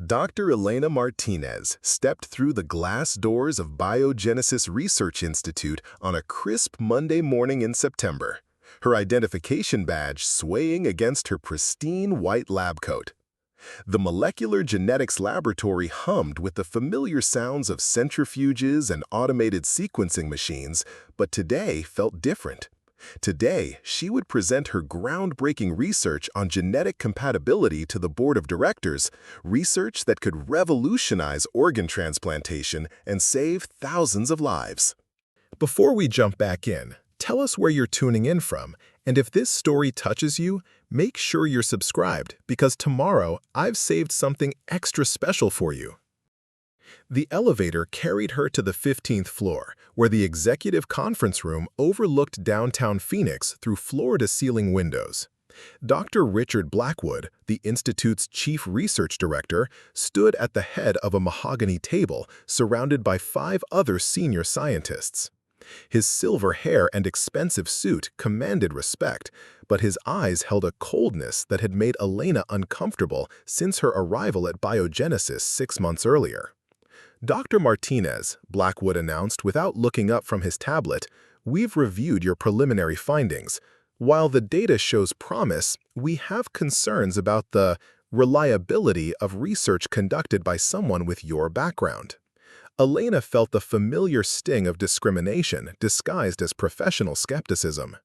Dr. Elena Martinez stepped through the glass doors of Biogenesis Research Institute on a crisp Monday morning in September, her identification badge swaying against her pristine white lab coat. The molecular genetics laboratory hummed with the familiar sounds of centrifuges and automated sequencing machines, but today felt different. Today, she would present her groundbreaking research on genetic compatibility to the board of directors, research that could revolutionize organ transplantation and save thousands of lives. Before we jump back in, tell us where you're tuning in from, and if this story touches you, make sure you're subscribed because tomorrow I've saved something extra special for you. The elevator carried her to the 15th floor, where the executive conference room overlooked downtown Phoenix through floor-to-ceiling windows. Dr. Richard Blackwood, the Institute's chief research director, stood at the head of a mahogany table surrounded by 5 other senior scientists. His silver hair and expensive suit commanded respect, but his eyes held a coldness that had made Elena uncomfortable since her arrival at Biogenesis 6 months earlier. Dr. Martinez, Blackwood announced without looking up from his tablet, "We've reviewed your preliminary findings. While the data shows promise, we have concerns about the reliability of research conducted by someone with your background." Elena felt the familiar sting of discrimination disguised as professional skepticism.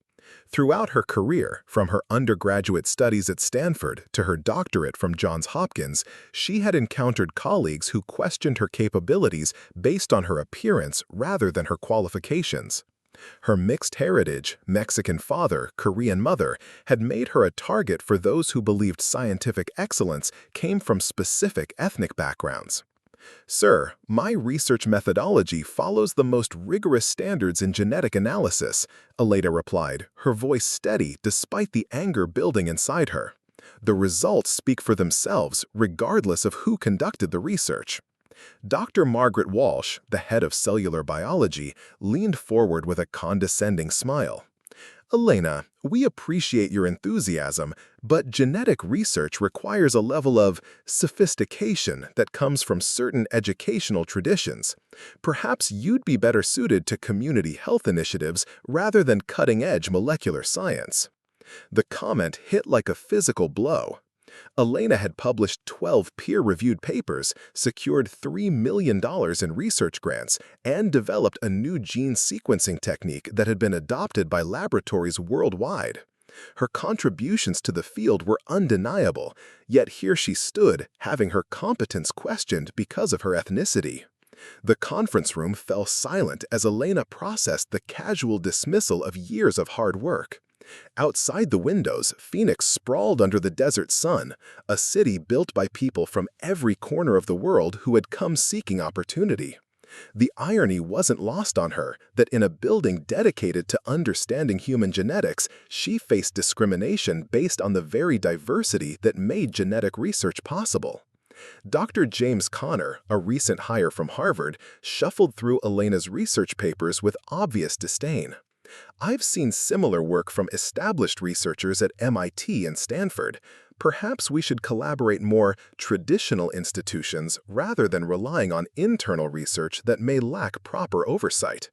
Throughout her career, from her undergraduate studies at Stanford to her doctorate from Johns Hopkins, she had encountered colleagues who questioned her capabilities based on her appearance rather than her qualifications. Her mixed heritage, Mexican father, Korean mother, had made her a target for those who believed scientific excellence came from specific ethnic backgrounds. "Sir, my research methodology follows the most rigorous standards in genetic analysis," Elena replied, her voice steady despite the anger building inside her. "The results speak for themselves, regardless of who conducted the research." Dr. Margaret Walsh, the head of cellular biology, leaned forward with a condescending smile. "Elena, we appreciate your enthusiasm, but genetic research requires a level of sophistication that comes from certain educational traditions. Perhaps you'd be better suited to community health initiatives rather than cutting-edge molecular science." The comment hit like a physical blow. Elena had published 12 peer-reviewed papers, secured $3 million in research grants, and developed a new gene sequencing technique that had been adopted by laboratories worldwide. Her contributions to the field were undeniable, yet here she stood, having her competence questioned because of her ethnicity. The conference room fell silent as Elena processed the casual dismissal of years of hard work. Outside the windows, Phoenix sprawled under the desert sun, a city built by people from every corner of the world who had come seeking opportunity. The irony wasn't lost on her that in a building dedicated to understanding human genetics, she faced discrimination based on the very diversity that made genetic research possible. Dr. James Conner, a recent hire from Harvard, shuffled through Elena's research papers with obvious disdain. "I've seen similar work from established researchers at MIT and Stanford. Perhaps we should collaborate more traditional institutions rather than relying on internal research that may lack proper oversight."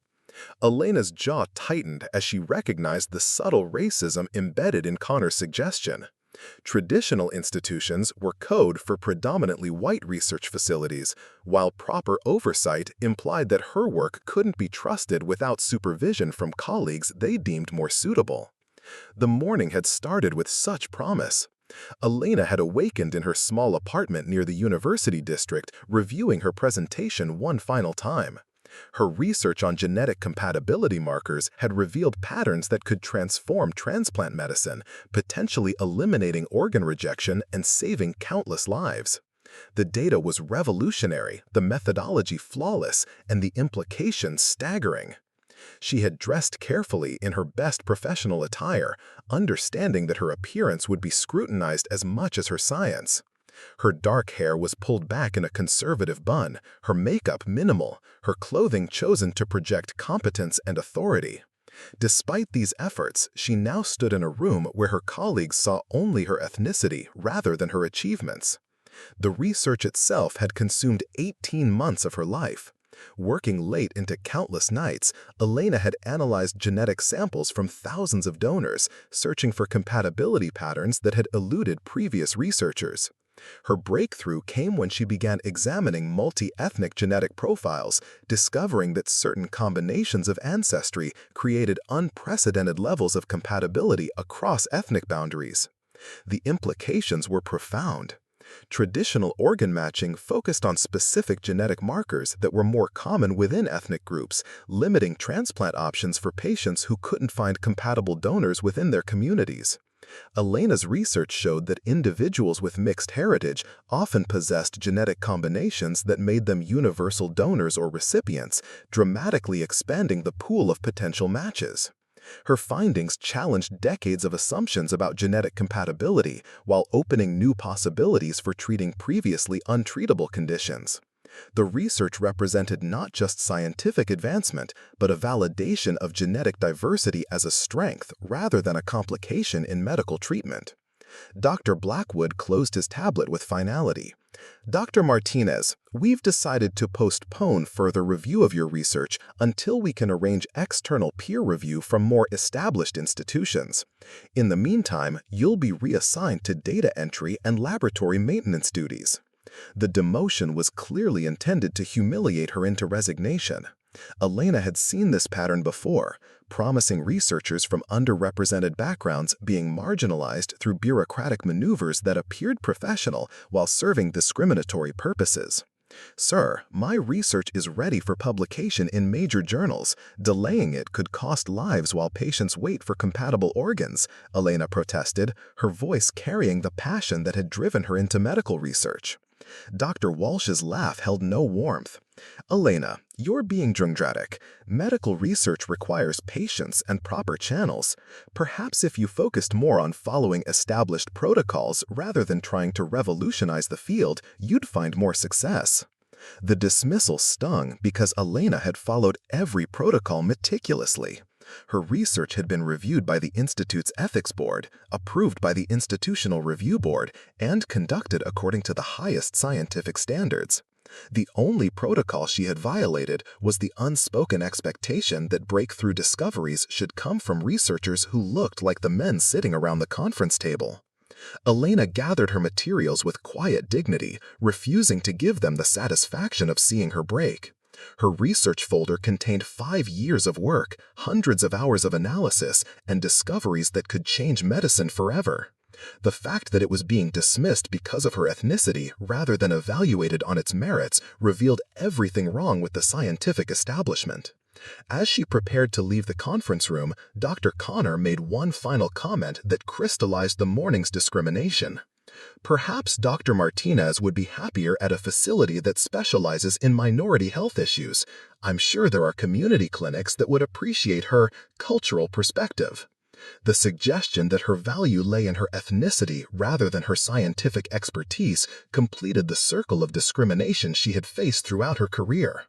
Elena's jaw tightened as she recognized the subtle racism embedded in Conner's suggestion. Traditional institutions were code for predominantly white research facilities, while proper oversight implied that her work couldn't be trusted without supervision from colleagues they deemed more suitable. The morning had started with such promise. Elena had awakened in her small apartment near the University District, reviewing her presentation one final time. Her research on genetic compatibility markers had revealed patterns that could transform transplant medicine, potentially eliminating organ rejection and saving countless lives. The data was revolutionary, the methodology flawless, and the implications staggering. She had dressed carefully in her best professional attire, understanding that her appearance would be scrutinized as much as her science. Her dark hair was pulled back in a conservative bun, her makeup minimal, her clothing chosen to project competence and authority. Despite these efforts, she now stood in a room where her colleagues saw only her ethnicity rather than her achievements. The research itself had consumed 18 months of her life. Working late into countless nights, Elena had analyzed genetic samples from thousands of donors, searching for compatibility patterns that had eluded previous researchers. Her breakthrough came when she began examining multi-ethnic genetic profiles, discovering that certain combinations of ancestry created unprecedented levels of compatibility across ethnic boundaries. The implications were profound. Traditional organ matching focused on specific genetic markers that were more common within ethnic groups, limiting transplant options for patients who couldn't find compatible donors within their communities. Elena's research showed that individuals with mixed heritage often possessed genetic combinations that made them universal donors or recipients, dramatically expanding the pool of potential matches. Her findings challenged decades of assumptions about genetic compatibility while opening new possibilities for treating previously untreatable conditions. The research represented not just scientific advancement, but a validation of genetic diversity as a strength rather than a complication in medical treatment. Dr. Blackwood closed his tablet with finality. "Dr. Martinez, we've decided to postpone further review of your research until we can arrange external peer review from more established institutions. In the meantime, you'll be reassigned to data entry and laboratory maintenance duties." The demotion was clearly intended to humiliate her into resignation. Elena had seen this pattern before, promising researchers from underrepresented backgrounds being marginalized through bureaucratic maneuvers that appeared professional while serving discriminatory purposes. "Sir, my research is ready for publication in major journals. Delaying it could cost lives while patients wait for compatible organs," Elena protested, her voice carrying the passion that had driven her into medical research. Dr. Walsh's laugh held no warmth. "Elena, you're being dramatic. Medical research requires patience and proper channels. Perhaps if you focused more on following established protocols rather than trying to revolutionize the field, you'd find more success." The dismissal stung because Elena had followed every protocol meticulously. Her research had been reviewed by the Institute's Ethics Board, approved by the Institutional Review Board, and conducted according to the highest scientific standards. The only protocol she had violated was the unspoken expectation that breakthrough discoveries should come from researchers who looked like the men sitting around the conference table. Elena gathered her materials with quiet dignity, refusing to give them the satisfaction of seeing her break. Her research folder contained 5 years of work, hundreds of hours of analysis, and discoveries that could change medicine forever. The fact that it was being dismissed because of her ethnicity rather than evaluated on its merits revealed everything wrong with the scientific establishment. As she prepared to leave the conference room, Dr. Connor made one final comment that crystallized the morning's discrimination. "Perhaps Dr. Martinez would be happier at a facility that specializes in minority health issues. I'm sure there are community clinics that would appreciate her cultural perspective." The suggestion that her value lay in her ethnicity rather than her scientific expertise completed the circle of discrimination she had faced throughout her career.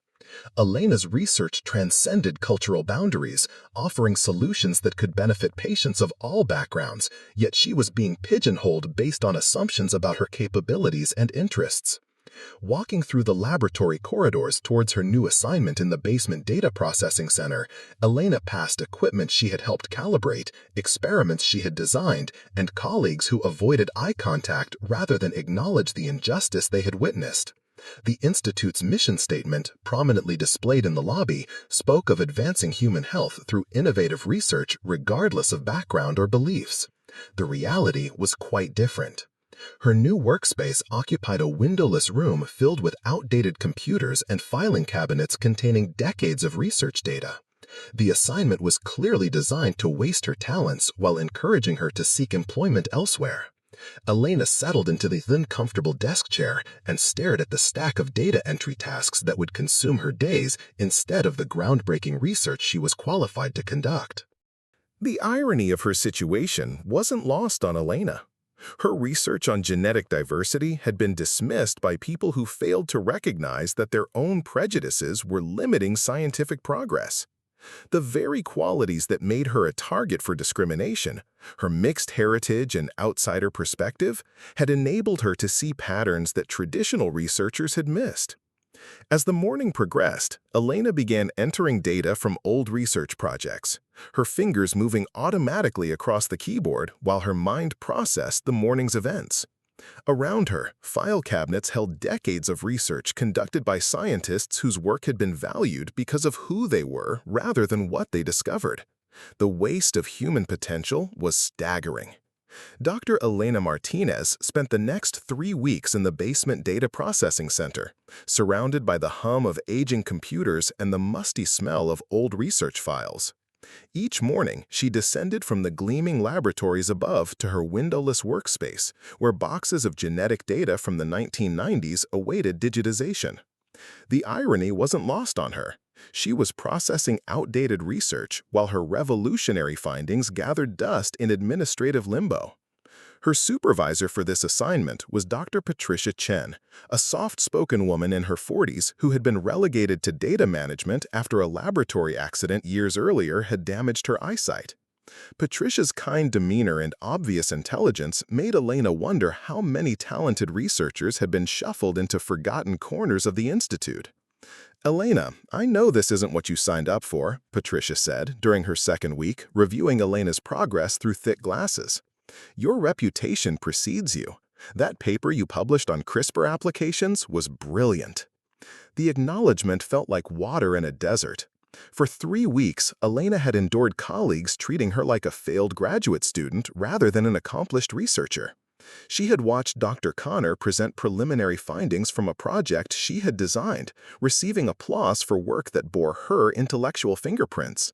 Elena's research transcended cultural boundaries, offering solutions that could benefit patients of all backgrounds, yet she was being pigeonholed based on assumptions about her capabilities and interests. Walking through the laboratory corridors towards her new assignment in the basement data processing center, Elena passed equipment she had helped calibrate, experiments she had designed, and colleagues who avoided eye contact rather than acknowledge the injustice they had witnessed. The Institute's mission statement, prominently displayed in the lobby, spoke of advancing human health through innovative research regardless of background or beliefs. The reality was quite different. Her new workspace occupied a windowless room filled with outdated computers and filing cabinets containing decades of research data. The assignment was clearly designed to waste her talents while encouraging her to seek employment elsewhere. Elena settled into the thin, comfortable desk chair and stared at the stack of data entry tasks that would consume her days instead of the groundbreaking research she was qualified to conduct. The irony of her situation wasn't lost on Elena. Her research on genetic diversity had been dismissed by people who failed to recognize that their own prejudices were limiting scientific progress. The very qualities that made her a target for discrimination, her mixed heritage and outsider perspective, had enabled her to see patterns that traditional researchers had missed. As the morning progressed, Elena began entering data from old research projects, her fingers moving automatically across the keyboard while her mind processed the morning's events. Around her, file cabinets held decades of research conducted by scientists whose work had been valued because of who they were rather than what they discovered. The waste of human potential was staggering. Dr. Elena Martinez spent the next 3 weeks in the basement data processing center, surrounded by the hum of aging computers and the musty smell of old research files. Each morning, she descended from the gleaming laboratories above to her windowless workspace, where boxes of genetic data from the 1990s awaited digitization. The irony wasn't lost on her. She was processing outdated research while her revolutionary findings gathered dust in administrative limbo. Her supervisor for this assignment was Dr. Patricia Chen, a soft-spoken woman in her 40s who had been relegated to data management after a laboratory accident years earlier had damaged her eyesight. Patricia's kind demeanor and obvious intelligence made Elena wonder how many talented researchers had been shuffled into forgotten corners of the institute. "Elena, I know this isn't what you signed up for," Patricia said during her second week, reviewing Elena's progress through thick glasses. "Your reputation precedes you. That paper you published on CRISPR applications was brilliant." The acknowledgement felt like water in a desert. For 3 weeks, Elena had endured colleagues treating her like a failed graduate student rather than an accomplished researcher. She had watched Dr. Connor present preliminary findings from a project she had designed, receiving applause for work that bore her intellectual fingerprints.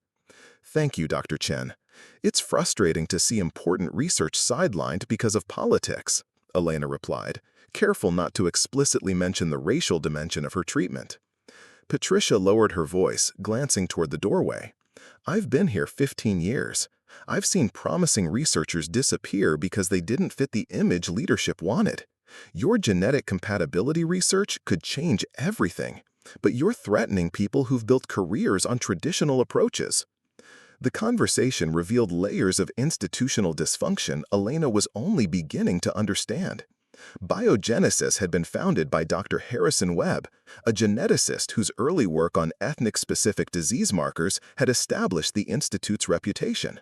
"Thank you, Dr. Chen. It's frustrating to see important research sidelined because of politics," Elena replied, careful not to explicitly mention the racial dimension of her treatment. Patricia lowered her voice, glancing toward the doorway. "I've been here 15 years. I've seen promising researchers disappear because they didn't fit the image leadership wanted. Your genetic compatibility research could change everything, but you're threatening people who've built careers on traditional approaches." The conversation revealed layers of institutional dysfunction Elena was only beginning to understand. Biogenesis had been founded by Dr. Harrison Webb, a geneticist whose early work on ethnic-specific disease markers had established the institute's reputation.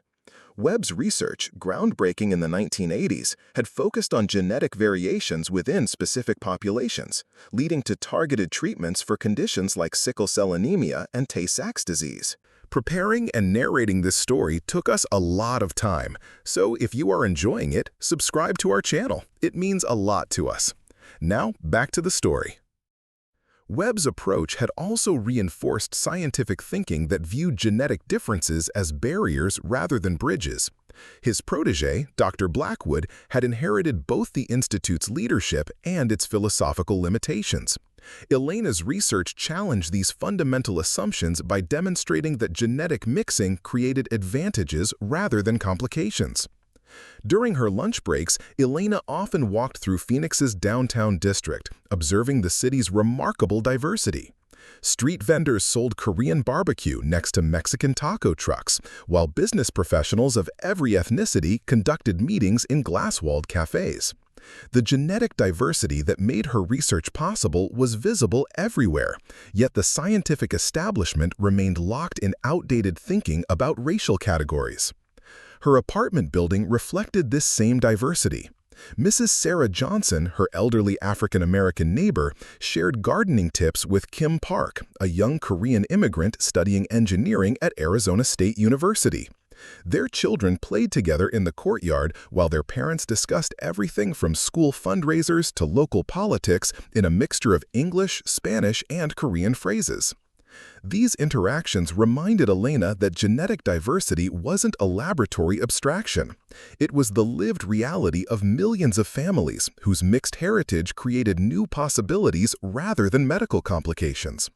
Webb's research, groundbreaking in the 1980s, had focused on genetic variations within specific populations, leading to targeted treatments for conditions like sickle cell anemia and Tay-Sachs disease. Preparing and narrating this story took us a lot of time, so if you are enjoying it, subscribe to our channel. It means a lot to us. Now, back to the story. Webb's approach had also reinforced scientific thinking that viewed genetic differences as barriers rather than bridges. His protege, Dr. Blackwood, had inherited both the Institute's leadership and its philosophical limitations. Elena's research challenged these fundamental assumptions by demonstrating that genetic mixing created advantages rather than complications. During her lunch breaks, Elena often walked through Phoenix's downtown district, observing the city's remarkable diversity. Street vendors sold Korean barbecue next to Mexican taco trucks, while business professionals of every ethnicity conducted meetings in glass-walled cafes. The genetic diversity that made her research possible was visible everywhere, yet the scientific establishment remained locked in outdated thinking about racial categories. Her apartment building reflected this same diversity. Mrs. Sarah Johnson, her elderly African-American neighbor, shared gardening tips with Kim Park, a young Korean immigrant studying engineering at Arizona State University. Their children played together in the courtyard while their parents discussed everything from school fundraisers to local politics in a mixture of English, Spanish, and Korean phrases. These interactions reminded Elena that genetic diversity wasn't a laboratory abstraction. It was the lived reality of millions of families whose mixed heritage created new possibilities rather than medical complications.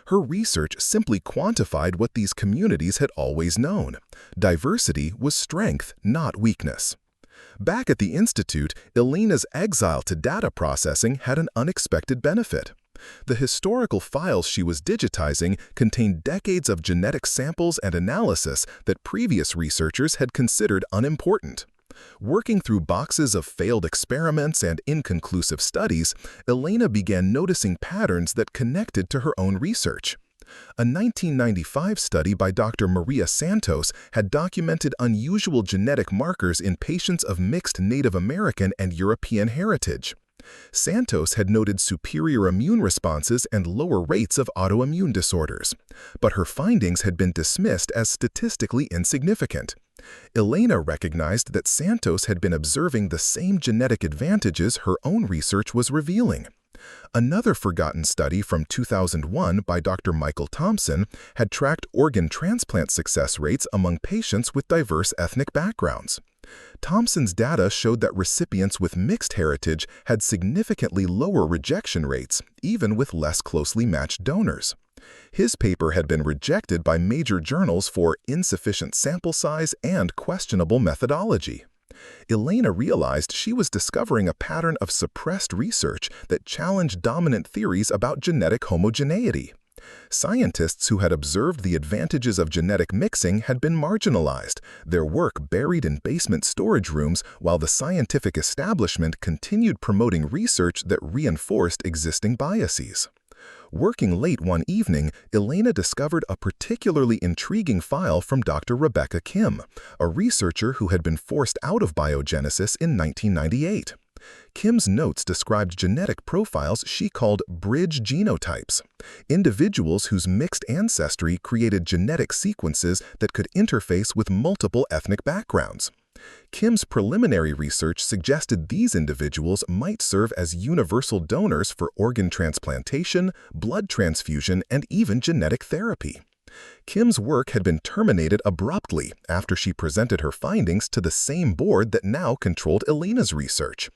Her research simply quantified what these communities had always known. Diversity was strength, not weakness. Back at the Institute, Elena's exile to data processing had an unexpected benefit. The historical files she was digitizing contained decades of genetic samples and analysis that previous researchers had considered unimportant. Working through boxes of failed experiments and inconclusive studies, Elena began noticing patterns that connected to her own research. A 1995 study by Dr. Maria Santos had documented unusual genetic markers in patients of mixed Native American and European heritage. Santos had noted superior immune responses and lower rates of autoimmune disorders, but her findings had been dismissed as statistically insignificant. Elena recognized that Santos had been observing the same genetic advantages her own research was revealing. Another forgotten study from 2001 by Dr. Michael Thompson had tracked organ transplant success rates among patients with diverse ethnic backgrounds. Thompson's data showed that recipients with mixed heritage had significantly lower rejection rates, even with less closely matched donors. His paper had been rejected by major journals for insufficient sample size and questionable methodology. Elena realized she was discovering a pattern of suppressed research that challenged dominant theories about genetic homogeneity. Scientists who had observed the advantages of genetic mixing had been marginalized, their work buried in basement storage rooms, while the scientific establishment continued promoting research that reinforced existing biases. Working late one evening, Elena discovered a particularly intriguing file from Dr. Rebecca Kim, a researcher who had been forced out of biogenesis in 1998. Kim's notes described genetic profiles she called bridge genotypes, individuals whose mixed ancestry created genetic sequences that could interface with multiple ethnic backgrounds. Kim's preliminary research suggested these individuals might serve as universal donors for organ transplantation, blood transfusion, and even genetic therapy. Kim's work had been terminated abruptly after she presented her findings to the same board that now controlled Elena's research.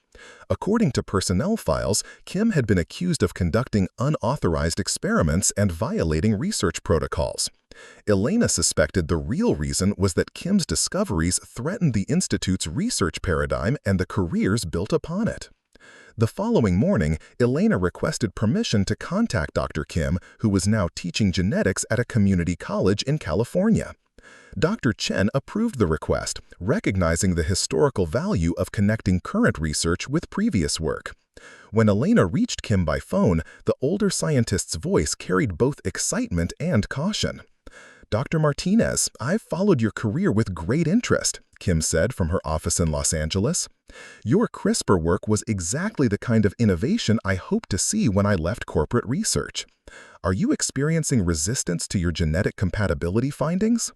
According to personnel files, Kim had been accused of conducting unauthorized experiments and violating research protocols. Elena suspected the real reason was that Kim's discoveries threatened the institute's research paradigm and the careers built upon it. The following morning, Elena requested permission to contact Dr. Kim, who was now teaching genetics at a community college in California. Dr. Chen approved the request, recognizing the historical value of connecting current research with previous work. When Elena reached Kim by phone, the older scientist's voice carried both excitement and caution. "Dr. Martinez, I've followed your career with great interest," Kim said from her office in Los Angeles. "Your CRISPR work was exactly the kind of innovation I hoped to see when I left corporate research. Are you experiencing resistance to your genetic compatibility findings?"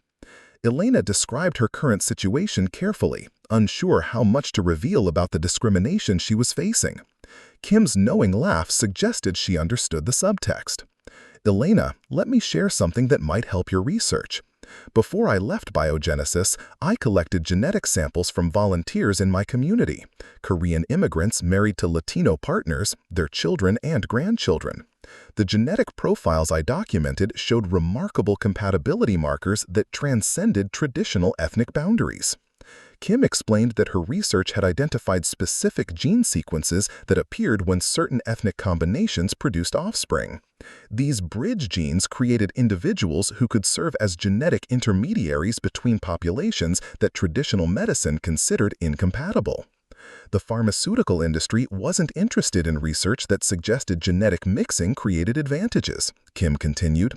Elena described her current situation carefully, unsure how much to reveal about the discrimination she was facing. Kim's knowing laugh suggested she understood the subtext. "Elena, let me share something that might help your research. Before I left biogenesis, I collected genetic samples from volunteers in my community, Korean immigrants married to Latino partners, their children and grandchildren. The genetic profiles I documented showed remarkable compatibility markers that transcended traditional ethnic boundaries." Kim explained that her research had identified specific gene sequences that appeared when certain ethnic combinations produced offspring. These bridge genes created individuals who could serve as genetic intermediaries between populations that traditional medicine considered incompatible. The pharmaceutical industry wasn't interested in research that suggested genetic mixing created advantages, Kim continued.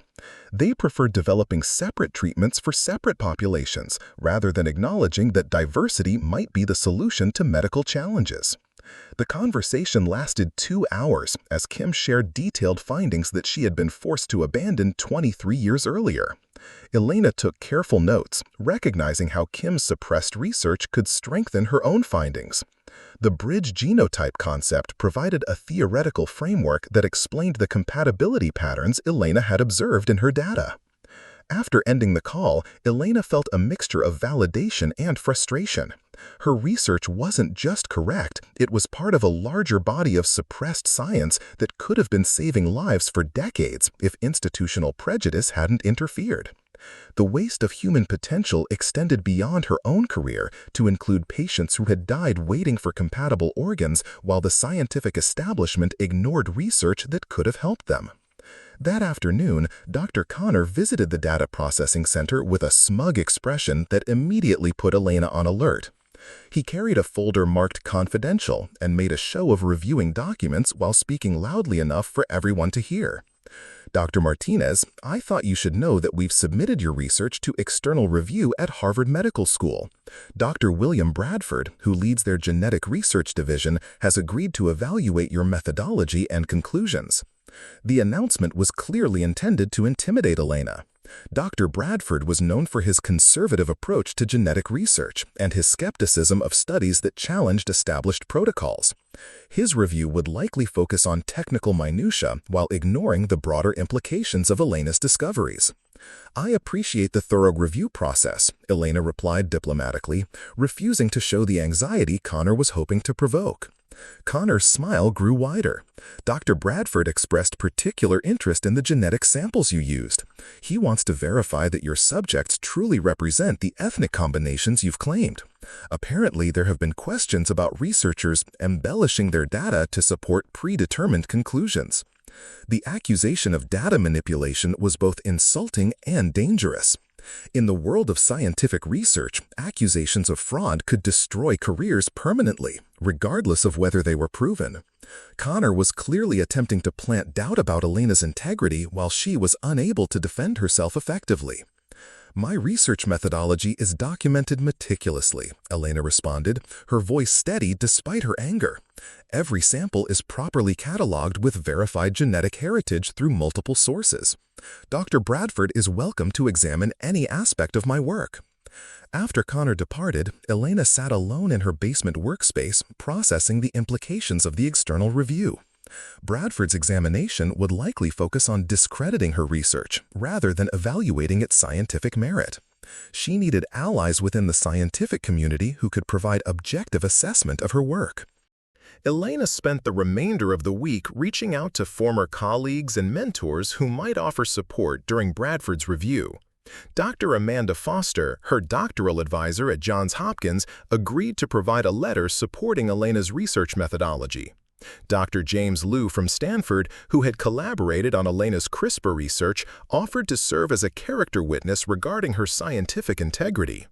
They preferred developing separate treatments for separate populations, rather than acknowledging that diversity might be the solution to medical challenges. The conversation lasted 2 hours as Kim shared detailed findings that she had been forced to abandon 23 years earlier. Elena took careful notes, recognizing how Kim's suppressed research could strengthen her own findings. The bridge genotype concept provided a theoretical framework that explained the compatibility patterns Elena had observed in her data. After ending the call, Elena felt a mixture of validation and frustration. Her research wasn't just correct, it was part of a larger body of suppressed science that could have been saving lives for decades if institutional prejudice hadn't interfered. The waste of human potential extended beyond her own career to include patients who had died waiting for compatible organs while the scientific establishment ignored research that could have helped them. That afternoon, Dr. Connor visited the data processing center with a smug expression that immediately put Elena on alert. He carried a folder marked confidential and made a show of reviewing documents while speaking loudly enough for everyone to hear. "Dr. Martinez, I thought you should know that we've submitted your research to external review at Harvard Medical School. Dr. William Bradford, who leads their genetic research division, has agreed to evaluate your methodology and conclusions." The announcement was clearly intended to intimidate Elena. Dr. Bradford was known for his conservative approach to genetic research and his skepticism of studies that challenged established protocols. His review would likely focus on technical minutiae while ignoring the broader implications of Elena's discoveries. "I appreciate the thorough review process," Elena replied diplomatically, refusing to show the anxiety Connor was hoping to provoke. Connor's smile grew wider. "Dr. Bradford expressed particular interest in the genetic samples you used. He wants to verify that your subjects truly represent the ethnic combinations you've claimed. Apparently, there have been questions about researchers embellishing their data to support predetermined conclusions." The accusation of data manipulation was both insulting and dangerous. In the world of scientific research, accusations of fraud could destroy careers permanently, regardless of whether they were proven. Connor was clearly attempting to plant doubt about Elena's integrity while she was unable to defend herself effectively. "My research methodology is documented meticulously," Elena responded, her voice steady despite her anger. "Every sample is properly cataloged with verified genetic heritage through multiple sources. Dr. Bradford is welcome to examine any aspect of my work." After Connor departed, Elena sat alone in her basement workspace, processing the implications of the external review. Bradford's examination would likely focus on discrediting her research rather than evaluating its scientific merit. She needed allies within the scientific community who could provide objective assessment of her work. Elena spent the remainder of the week reaching out to former colleagues and mentors who might offer support during Bradford's review. Dr. Amanda Foster, her doctoral advisor at Johns Hopkins, agreed to provide a letter supporting Elena's research methodology. Dr. James Liu from Stanford, who had collaborated on Elena's CRISPR research, offered to serve as a character witness regarding her scientific integrity.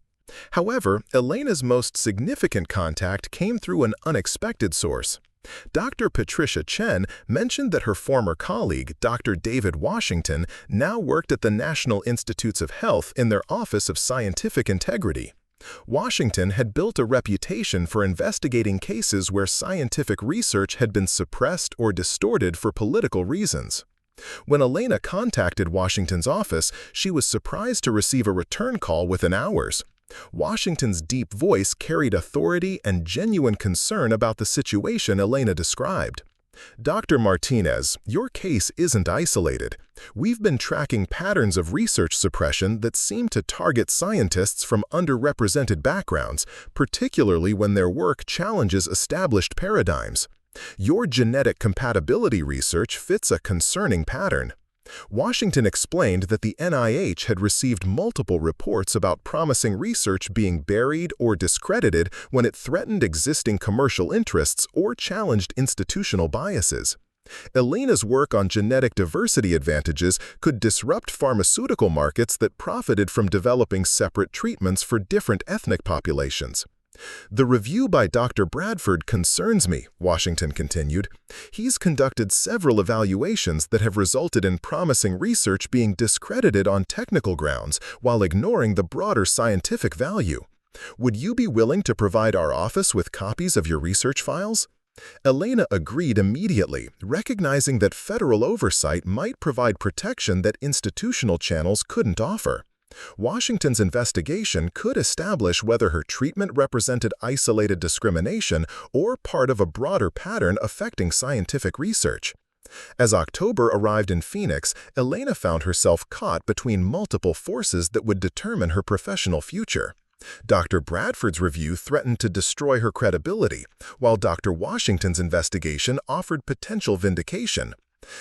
However, Elena's most significant contact came through an unexpected source. Dr. Patricia Chen mentioned that her former colleague, Dr. David Washington, now worked at the National Institutes of Health in their Office of Scientific Integrity. Washington had built a reputation for investigating cases where scientific research had been suppressed or distorted for political reasons. When Elena contacted Washington's office, she was surprised to receive a return call within hours. Washington's deep voice carried authority and genuine concern about the situation Elena described. "Dr. Martinez, your case isn't isolated. We've been tracking patterns of research suppression that seem to target scientists from underrepresented backgrounds, particularly when their work challenges established paradigms. Your genetic compatibility research fits a concerning pattern." Washington explained that the NIH had received multiple reports about promising research being buried or discredited when it threatened existing commercial interests or challenged institutional biases. Elena's work on genetic diversity advantages could disrupt pharmaceutical markets that profited from developing separate treatments for different ethnic populations. "The review by Dr. Bradford concerns me," Washington continued. "He's conducted several evaluations that have resulted in promising research being discredited on technical grounds while ignoring the broader scientific value. Would you be willing to provide our office with copies of your research files?" Elena agreed immediately, recognizing that federal oversight might provide protection that institutional channels couldn't offer. Washington's investigation could establish whether her treatment represented isolated discrimination or part of a broader pattern affecting scientific research. As October arrived in Phoenix, Elena found herself caught between multiple forces that would determine her professional future. Dr. Bradford's review threatened to destroy her credibility, while Dr. Washington's investigation offered potential vindication.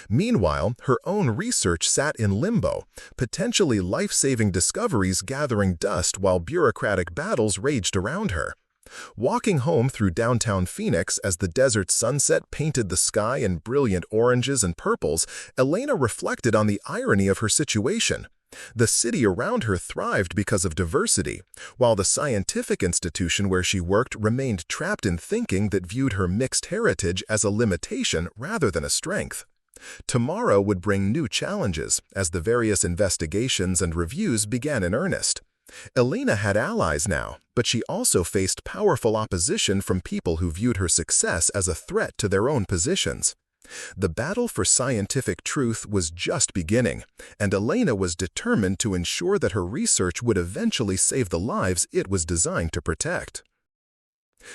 Meanwhile, her own research sat in limbo, potentially life-saving discoveries gathering dust while bureaucratic battles raged around her. Walking home through downtown Phoenix as the desert sunset painted the sky in brilliant oranges and purples, Elena reflected on the irony of her situation. The city around her thrived because of diversity, while the scientific institution where she worked remained trapped in thinking that viewed her mixed heritage as a limitation rather than a strength. Tomorrow would bring new challenges as the various investigations and reviews began in earnest. Elena had allies now, but she also faced powerful opposition from people who viewed her success as a threat to their own positions. The battle for scientific truth was just beginning, and Elena was determined to ensure that her research would eventually save the lives it was designed to protect.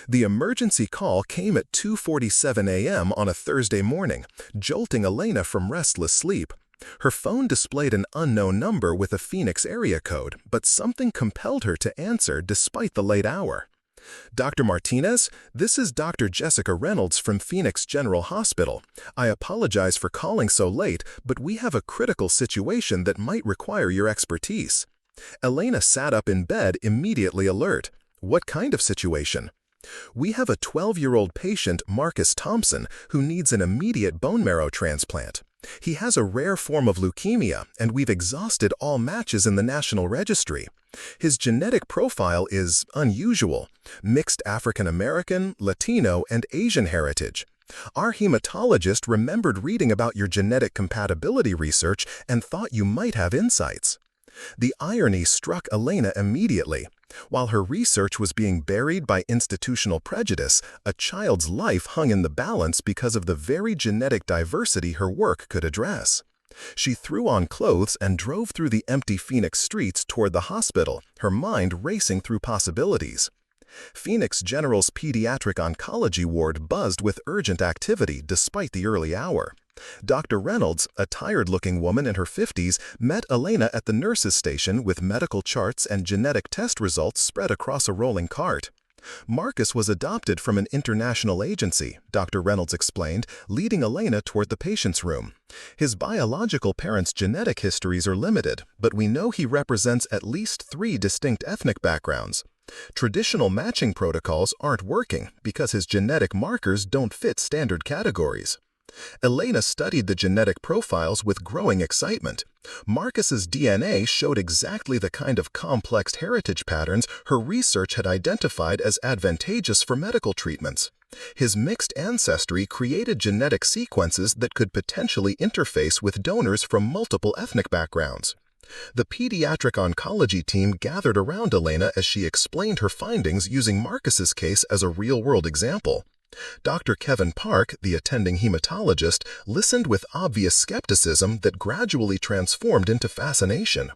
The emergency call came at 2:47 a.m. on a Thursday morning, jolting Elena from restless sleep. Her phone displayed an unknown number with a Phoenix area code, but something compelled her to answer despite the late hour. "Dr. Martinez, this is Dr. Jessica Reynolds from Phoenix General Hospital. I apologize for calling so late, but we have a critical situation that might require your expertise." Elena sat up in bed, immediately alert. "What kind of situation?" "We have a 12-year-old patient, Marcus Thompson, who needs an immediate bone marrow transplant. He has a rare form of leukemia, and we've exhausted all matches in the National Registry. His genetic profile is unusual, mixed African American, Latino, and Asian heritage. Our hematologist remembered reading about your genetic compatibility research and thought you might have insights." The irony struck Elena immediately. While her research was being buried by institutional prejudice, a child's life hung in the balance because of the very genetic diversity her work could address. She threw on clothes and drove through the empty Phoenix streets toward the hospital, her mind racing through possibilities. Phoenix General's pediatric oncology ward buzzed with urgent activity despite the early hour. Dr. Reynolds, a tired-looking woman in her 50s, met Elena at the nurses' station with medical charts and genetic test results spread across a rolling cart. "Marcus was adopted from an international agency," Dr. Reynolds explained, leading Elena toward the patient's room. "His biological parents' genetic histories are limited, but we know he represents at least 3 distinct ethnic backgrounds. Traditional matching protocols aren't working because his genetic markers don't fit standard categories." Elena studied the genetic profiles with growing excitement. Marcus's DNA showed exactly the kind of complex heritage patterns her research had identified as advantageous for medical treatments. His mixed ancestry created genetic sequences that could potentially interface with donors from multiple ethnic backgrounds. The pediatric oncology team gathered around Elena as she explained her findings using Marcus's case as a real-world example. Dr. Kevin Park, the attending hematologist, listened with obvious skepticism that gradually transformed into fascination.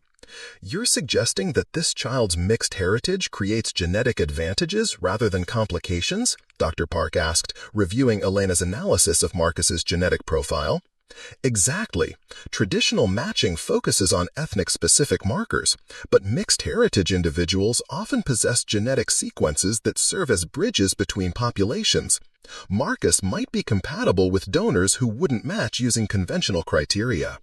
"You're suggesting that this child's mixed heritage creates genetic advantages rather than complications?" Dr. Park asked, reviewing Elena's analysis of Marcus's genetic profile. "Exactly. Traditional matching focuses on ethnic-specific markers, but mixed heritage individuals often possess genetic sequences that serve as bridges between populations. Marcus might be compatible with donors who wouldn't match using conventional criteria."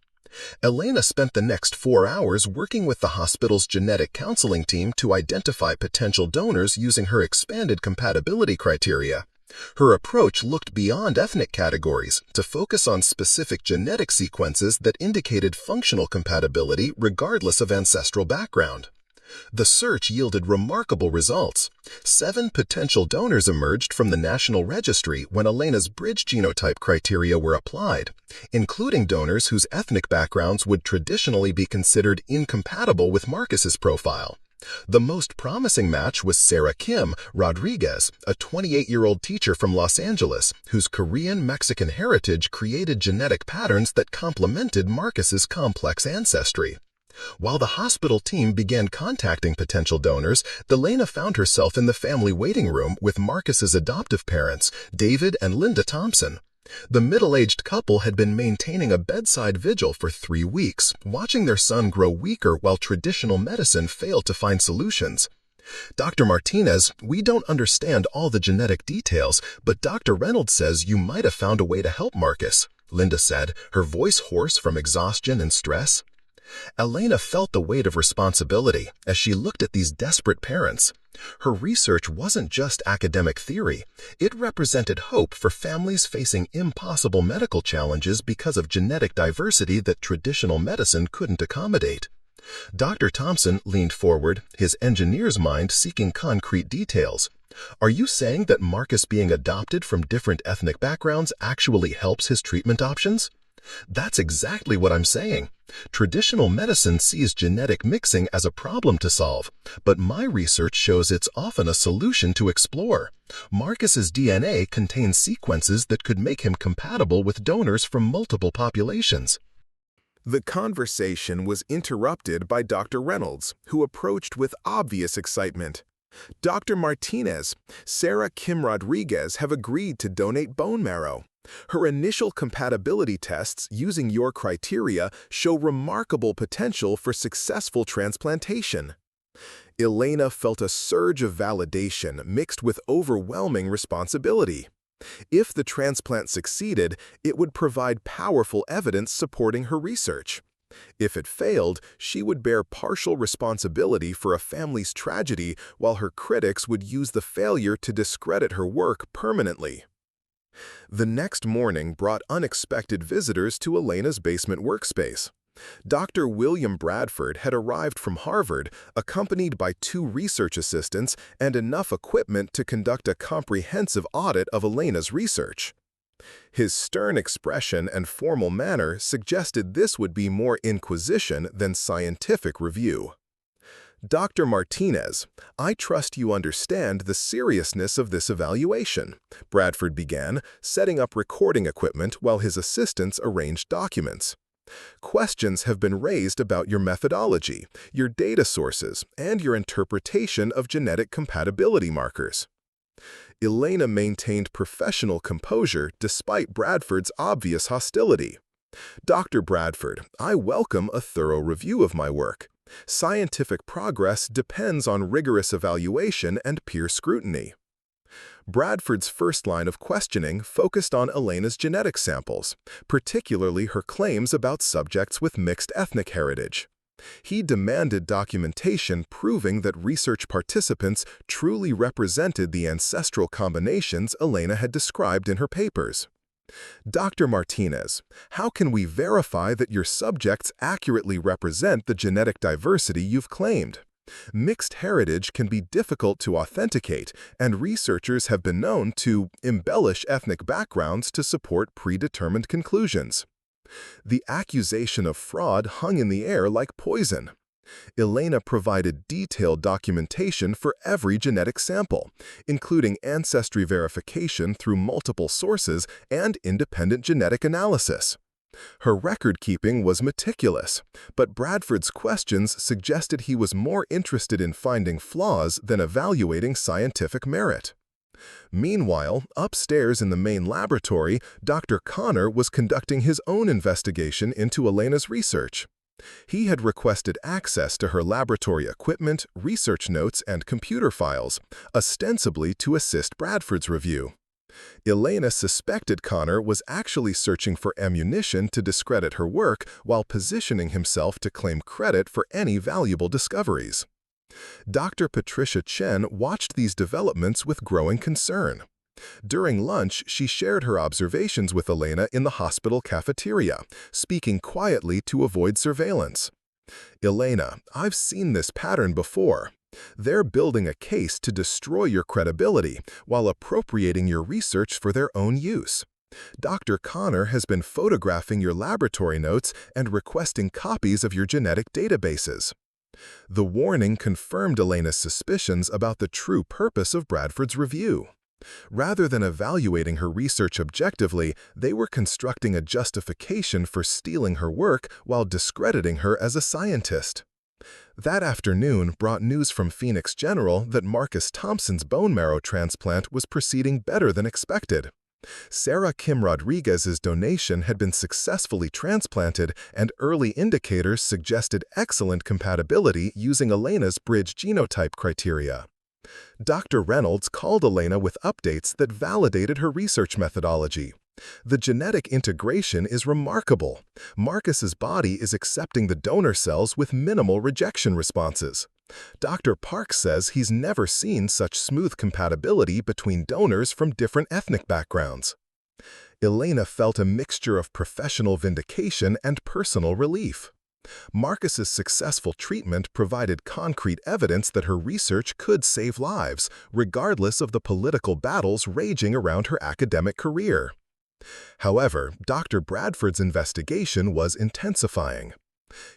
Elena spent the next 4 hours working with the hospital's genetic counseling team to identify potential donors using her expanded compatibility criteria. Her approach looked beyond ethnic categories to focus on specific genetic sequences that indicated functional compatibility regardless of ancestral background. The search yielded remarkable results. 7 potential donors emerged from the National Registry when Elena's bridge genotype criteria were applied, including donors whose ethnic backgrounds would traditionally be considered incompatible with Marcus's profile. The most promising match was Sarah Kim Rodriguez, a 28-year-old teacher from Los Angeles, whose Korean-Mexican heritage created genetic patterns that complemented Marcus's complex ancestry. While the hospital team began contacting potential donors, Elena found herself in the family waiting room with Marcus's adoptive parents, David and Linda Thompson. The middle-aged couple had been maintaining a bedside vigil for 3 weeks, watching their son grow weaker while traditional medicine failed to find solutions. "Dr. Martinez, we don't understand all the genetic details, but Dr. Reynolds says you might have found a way to help Marcus. Linda said, her voice hoarse from exhaustion and stress. Elena felt the weight of responsibility as she looked at these desperate parents. Her research wasn't just academic theory. It represented hope for families facing impossible medical challenges because of genetic diversity that traditional medicine couldn't accommodate. Dr. Thompson leaned forward, his engineer's mind seeking concrete details. Are you saying that Marcus being adopted from different ethnic backgrounds actually helps his treatment options? That's exactly what I'm saying. Traditional medicine sees genetic mixing as a problem to solve, but my research shows it's often a solution to explore. Marcus's DNA contains sequences that could make him compatible with donors from multiple populations. The conversation was interrupted by Dr. Reynolds, who approached with obvious excitement. Dr. Martinez, Sarah Kim Rodriguez have agreed to donate bone marrow. Her initial compatibility tests using your criteria show remarkable potential for successful transplantation. Elena felt a surge of validation mixed with overwhelming responsibility. If the transplant succeeded, it would provide powerful evidence supporting her research. If it failed, she would bear partial responsibility for a family's tragedy, while her critics would use the failure to discredit her work permanently. The next morning brought unexpected visitors to Elena's basement workspace. Dr. William Bradford had arrived from Harvard, accompanied by 2 research assistants and enough equipment to conduct a comprehensive audit of Elena's research. His stern expression and formal manner suggested this would be more inquisition than scientific review. Dr. Martinez, I trust you understand the seriousness of this evaluation, Bradford began, setting up recording equipment while his assistants arranged documents. Questions have been raised about your methodology, your data sources, and your interpretation of genetic compatibility markers. Elena maintained professional composure despite Bradford's obvious hostility. Dr. Bradford, I welcome a thorough review of my work. Scientific progress depends on rigorous evaluation and peer scrutiny. Bradford's first line of questioning focused on Elena's genetic samples, particularly her claims about subjects with mixed ethnic heritage. He demanded documentation proving that research participants truly represented the ancestral combinations Elena had described in her papers. Dr. Martinez, how can we verify that your subjects accurately represent the genetic diversity you've claimed? Mixed heritage can be difficult to authenticate, and researchers have been known to embellish ethnic backgrounds to support predetermined conclusions. The accusation of fraud hung in the air like poison. Elena provided detailed documentation for every genetic sample, including ancestry verification through multiple sources and independent genetic analysis. Her record-keeping was meticulous, but Bradford's questions suggested he was more interested in finding flaws than evaluating scientific merit. Meanwhile, upstairs in the main laboratory, Dr. Connor was conducting his own investigation into Elena's research. He had requested access to her laboratory equipment, research notes, and computer files, ostensibly to assist Bradford's review. Elena suspected Connor was actually searching for ammunition to discredit her work while positioning himself to claim credit for any valuable discoveries. Dr. Patricia Chen watched these developments with growing concern. During lunch, she shared her observations with Elena in the hospital cafeteria, speaking quietly to avoid surveillance. Elena, I've seen this pattern before. They're building a case to destroy your credibility while appropriating your research for their own use. Dr. Connor has been photographing your laboratory notes and requesting copies of your genetic databases. The warning confirmed Elena's suspicions about the true purpose of Bradford's review. Rather than evaluating her research objectively, they were constructing a justification for stealing her work while discrediting her as a scientist. That afternoon brought news from Phoenix General that Marcus Thompson's bone marrow transplant was proceeding better than expected. Sarah Kim Rodriguez's donation had been successfully transplanted, and early indicators suggested excellent compatibility using Elena's bridge genotype criteria. Dr. Reynolds called Elena with updates that validated her research methodology. The genetic integration is remarkable. Marcus's body is accepting the donor cells with minimal rejection responses. Dr. Park says he's never seen such smooth compatibility between donors from different ethnic backgrounds. Elena felt a mixture of professional vindication and personal relief. Marcus's successful treatment provided concrete evidence that her research could save lives, regardless of the political battles raging around her academic career. However, Dr. Bradford's investigation was intensifying.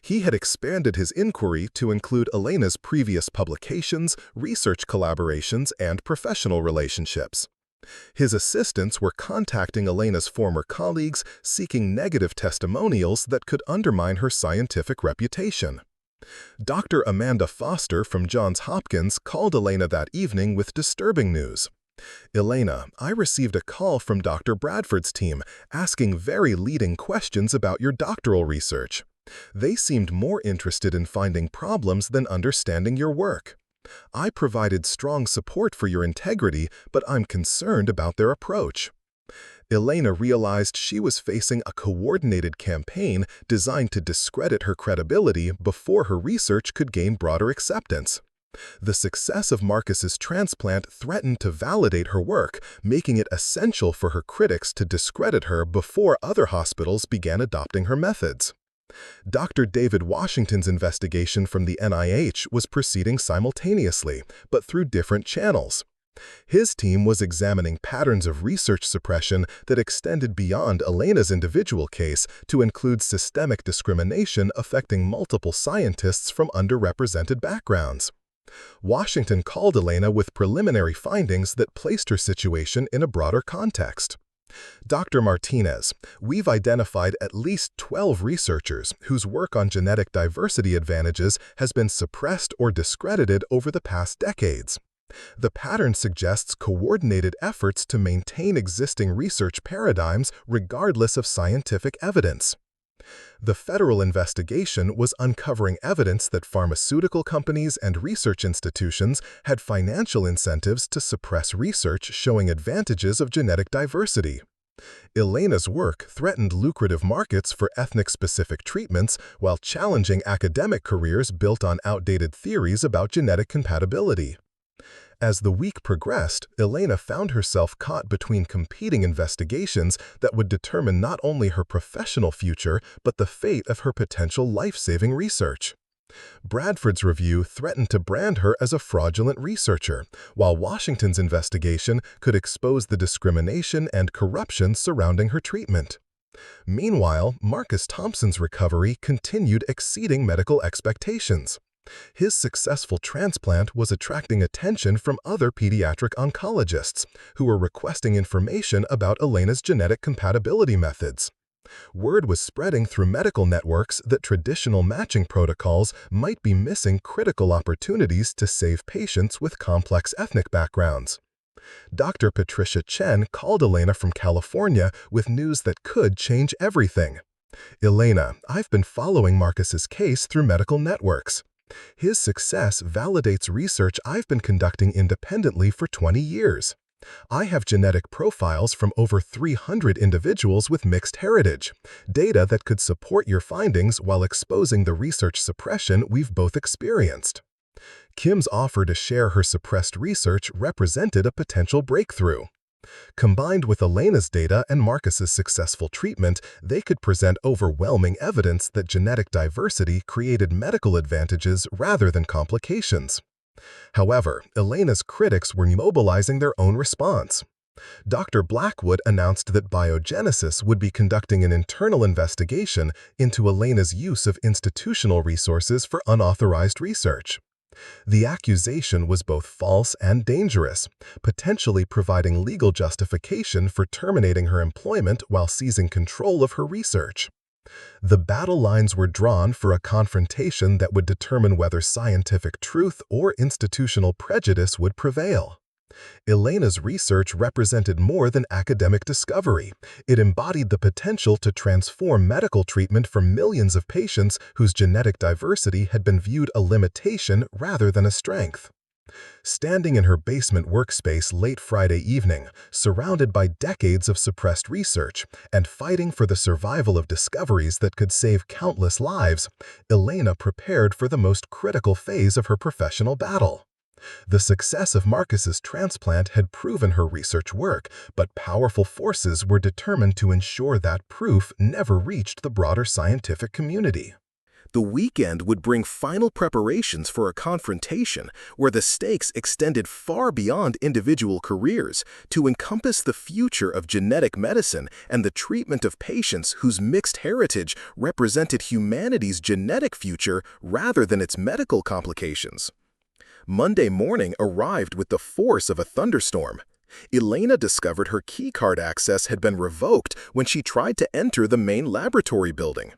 He had expanded his inquiry to include Elena's previous publications, research collaborations, and professional relationships. His assistants were contacting Elena's former colleagues, seeking negative testimonials that could undermine her scientific reputation. Dr. Amanda Foster from Johns Hopkins called Elena that evening with disturbing news. "Elena, I received a call from Dr. Bradford's team asking very leading questions about your doctoral research. They seemed more interested in finding problems than understanding your work. I provided strong support for your integrity, but I'm concerned about their approach." Elena realized she was facing a coordinated campaign designed to discredit her credibility before her research could gain broader acceptance. The success of Marcus's transplant threatened to validate her work, making it essential for her critics to discredit her before other hospitals began adopting her methods. Dr. David Washington's investigation from the NIH was proceeding simultaneously, but through different channels. His team was examining patterns of research suppression that extended beyond Elena's individual case to include systemic discrimination affecting multiple scientists from underrepresented backgrounds. Washington called Elena with preliminary findings that placed her situation in a broader context. "Dr. Martinez, we've identified at least 12 researchers whose work on genetic diversity advantages has been suppressed or discredited over the past decades. The pattern suggests coordinated efforts to maintain existing research paradigms regardless of scientific evidence." The federal investigation was uncovering evidence that pharmaceutical companies and research institutions had financial incentives to suppress research showing advantages of genetic diversity. Elena's work threatened lucrative markets for ethnic-specific treatments while challenging academic careers built on outdated theories about genetic compatibility. As the week progressed, Elena found herself caught between competing investigations that would determine not only her professional future but the fate of her potential life-saving research. Bradford's review threatened to brand her as a fraudulent researcher, while Washington's investigation could expose the discrimination and corruption surrounding her treatment. Meanwhile, Marcus Thompson's recovery continued exceeding medical expectations. His successful transplant was attracting attention from other pediatric oncologists, who were requesting information about Elena's genetic compatibility methods. Word was spreading through medical networks that traditional matching protocols might be missing critical opportunities to save patients with complex ethnic backgrounds. Dr. Patricia Chen called Elena from California with news that could change everything. "Elena, I've been following Marcus's case through medical networks. His success validates research I've been conducting independently for 20 years. I have genetic profiles from over 300 individuals with mixed heritage, data that could support your findings while exposing the research suppression we've both experienced." Kim's offer to share her suppressed research represented a potential breakthrough. Combined with Elena's data and Marcus's successful treatment, they could present overwhelming evidence that genetic diversity created medical advantages rather than complications. However, Elena's critics were mobilizing their own response. Dr. Blackwood announced that Biogenesis would be conducting an internal investigation into Elena's use of institutional resources for unauthorized research. The accusation was both false and dangerous, potentially providing legal justification for terminating her employment while seizing control of her research. The battle lines were drawn for a confrontation that would determine whether scientific truth or institutional prejudice would prevail. Elena's research represented more than academic discovery. It embodied the potential to transform medical treatment for millions of patients whose genetic diversity had been viewed a limitation rather than a strength. Standing in her basement workspace late Friday evening, surrounded by decades of suppressed research and fighting for the survival of discoveries that could save countless lives, Elena prepared for the most critical phase of her professional battle. The success of Marcus's transplant had proven her research work, but powerful forces were determined to ensure that proof never reached the broader scientific community. The weekend would bring final preparations for a confrontation where the stakes extended far beyond individual careers to encompass the future of genetic medicine and the treatment of patients whose mixed heritage represented humanity's genetic future rather than its medical complications. Monday morning arrived with the force of a thunderstorm. Elena discovered her keycard access had been revoked when she tried to enter the main laboratory building.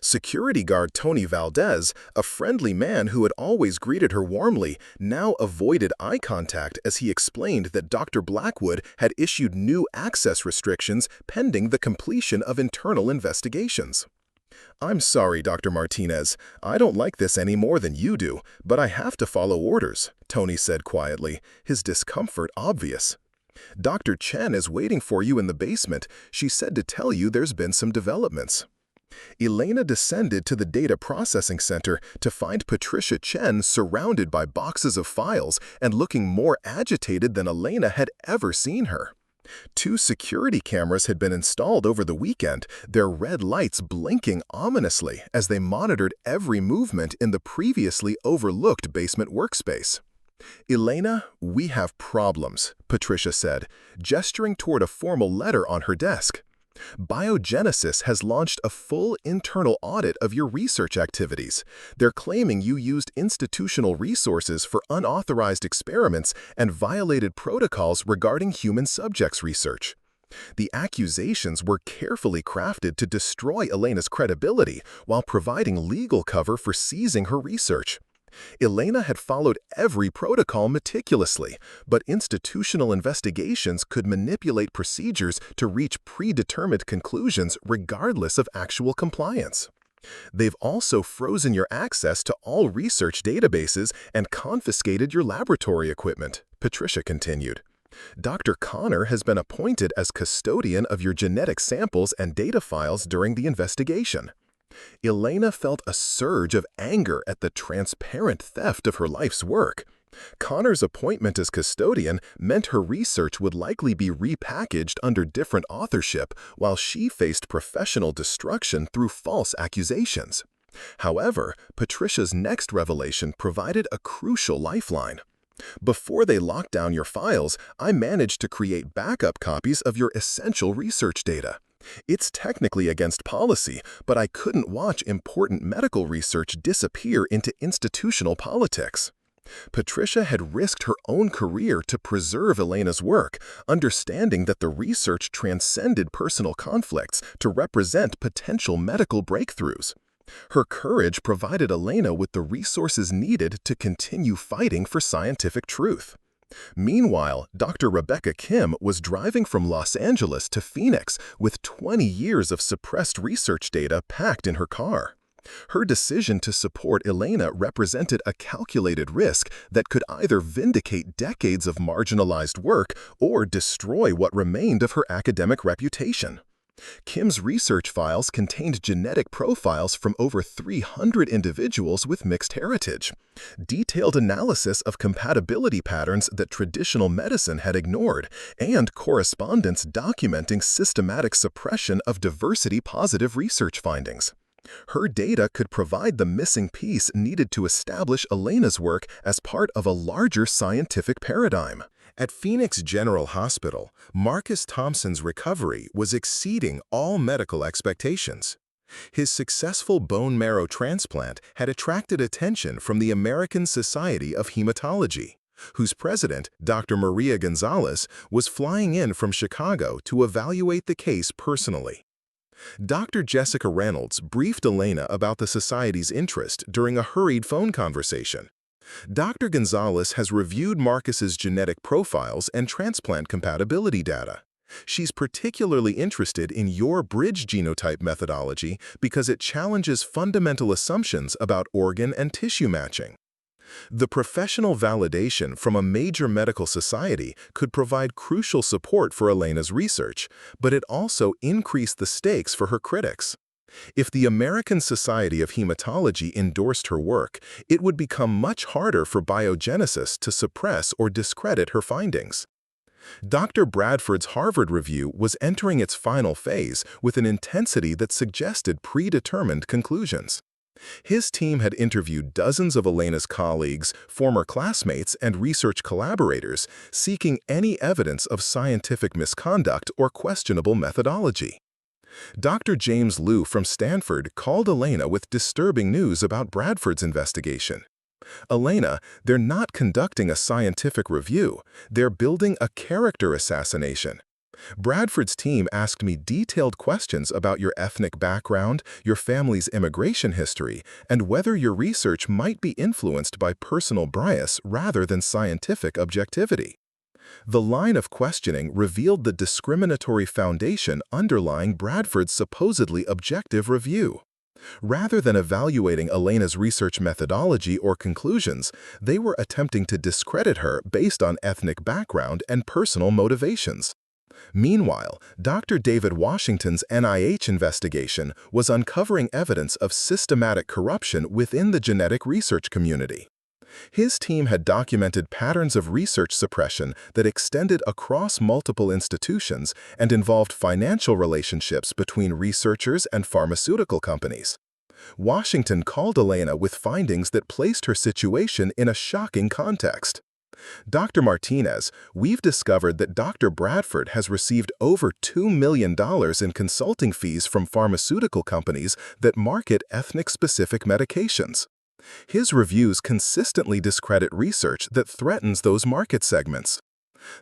Security guard Tony Valdez, a friendly man who had always greeted her warmly, now avoided eye contact as he explained that Dr. Blackwood had issued new access restrictions pending the completion of internal investigations. "I'm sorry, Dr. Martinez. I don't like this any more than you do, but I have to follow orders," Tony said quietly, his discomfort obvious. "Dr. Chen is waiting for you in the basement. She said to tell you there's been some developments." Elena descended to the data processing center to find Patricia Chen surrounded by boxes of files and looking more agitated than Elena had ever seen her. 2 security cameras had been installed over the weekend, their red lights blinking ominously as they monitored every movement in the previously overlooked basement workspace. "Elena, we have problems," Patricia said, gesturing toward a formal letter on her desk. "Biogenesis has launched a full internal audit of your research activities. They're claiming you used institutional resources for unauthorized experiments and violated protocols regarding human subjects research." The accusations were carefully crafted to destroy Elena's credibility while providing legal cover for seizing her research. Elena had followed every protocol meticulously, but institutional investigations could manipulate procedures to reach predetermined conclusions regardless of actual compliance. "They've also frozen your access to all research databases and confiscated your laboratory equipment," Patricia continued. "Dr. Connor has been appointed as custodian of your genetic samples and data files during the investigation." Elena felt a surge of anger at the transparent theft of her life's work. Connor's appointment as custodian meant her research would likely be repackaged under different authorship while she faced professional destruction through false accusations. However, Patricia's next revelation provided a crucial lifeline. "Before they locked down your files, I managed to create backup copies of your essential research data. It's technically against policy, but I couldn't watch important medical research disappear into institutional politics." Patricia had risked her own career to preserve Elena's work, understanding that the research transcended personal conflicts to represent potential medical breakthroughs. Her courage provided Elena with the resources needed to continue fighting for scientific truth. Meanwhile, Dr. Rebecca Kim was driving from Los Angeles to Phoenix with 20 years of suppressed research data packed in her car. Her decision to support Elena represented a calculated risk that could either vindicate decades of marginalized work or destroy what remained of her academic reputation. Kim's research files contained genetic profiles from over 300 individuals with mixed heritage, detailed analysis of compatibility patterns that traditional medicine had ignored, and correspondence documenting systematic suppression of diversity-positive research findings. Her data could provide the missing piece needed to establish Elena's work as part of a larger scientific paradigm. At Phoenix General Hospital, Marcus Thompson's recovery was exceeding all medical expectations. His successful bone marrow transplant had attracted attention from the American Society of Hematology, whose president, Dr. Maria Gonzalez, was flying in from Chicago to evaluate the case personally. Dr. Jessica Reynolds briefed Elena about the society's interest during a hurried phone conversation. "Dr. Gonzalez has reviewed Marcus's genetic profiles and transplant compatibility data. She's particularly interested in your bridge genotype methodology because it challenges fundamental assumptions about organ and tissue matching." The professional validation from a major medical society could provide crucial support for Elena's research, but it also increased the stakes for her critics. If the American Society of Hematology endorsed her work, it would become much harder for Biogenesis to suppress or discredit her findings. Dr. Bradford's Harvard review was entering its final phase with an intensity that suggested predetermined conclusions. His team had interviewed dozens of Elena's colleagues, former classmates, and research collaborators, seeking any evidence of scientific misconduct or questionable methodology. Dr. James Liu from Stanford called Elena with disturbing news about Bradford's investigation. "Elena, they're not conducting a scientific review, they're building a character assassination. Bradford's team asked me detailed questions about your ethnic background, your family's immigration history, and whether your research might be influenced by personal bias rather than scientific objectivity." The line of questioning revealed the discriminatory foundation underlying Bradford's supposedly objective review. Rather than evaluating Elena's research methodology or conclusions, they were attempting to discredit her based on ethnic background and personal motivations. Meanwhile, Dr. David Washington's NIH investigation was uncovering evidence of systematic corruption within the genetic research community. His team had documented patterns of research suppression that extended across multiple institutions and involved financial relationships between researchers and pharmaceutical companies. Washington called Elena with findings that placed her situation in a shocking context. "Dr. Martinez, we've discovered that Dr. Bradford has received over $2 million in consulting fees from pharmaceutical companies that market ethnic-specific medications. His reviews consistently discredit research that threatens those market segments."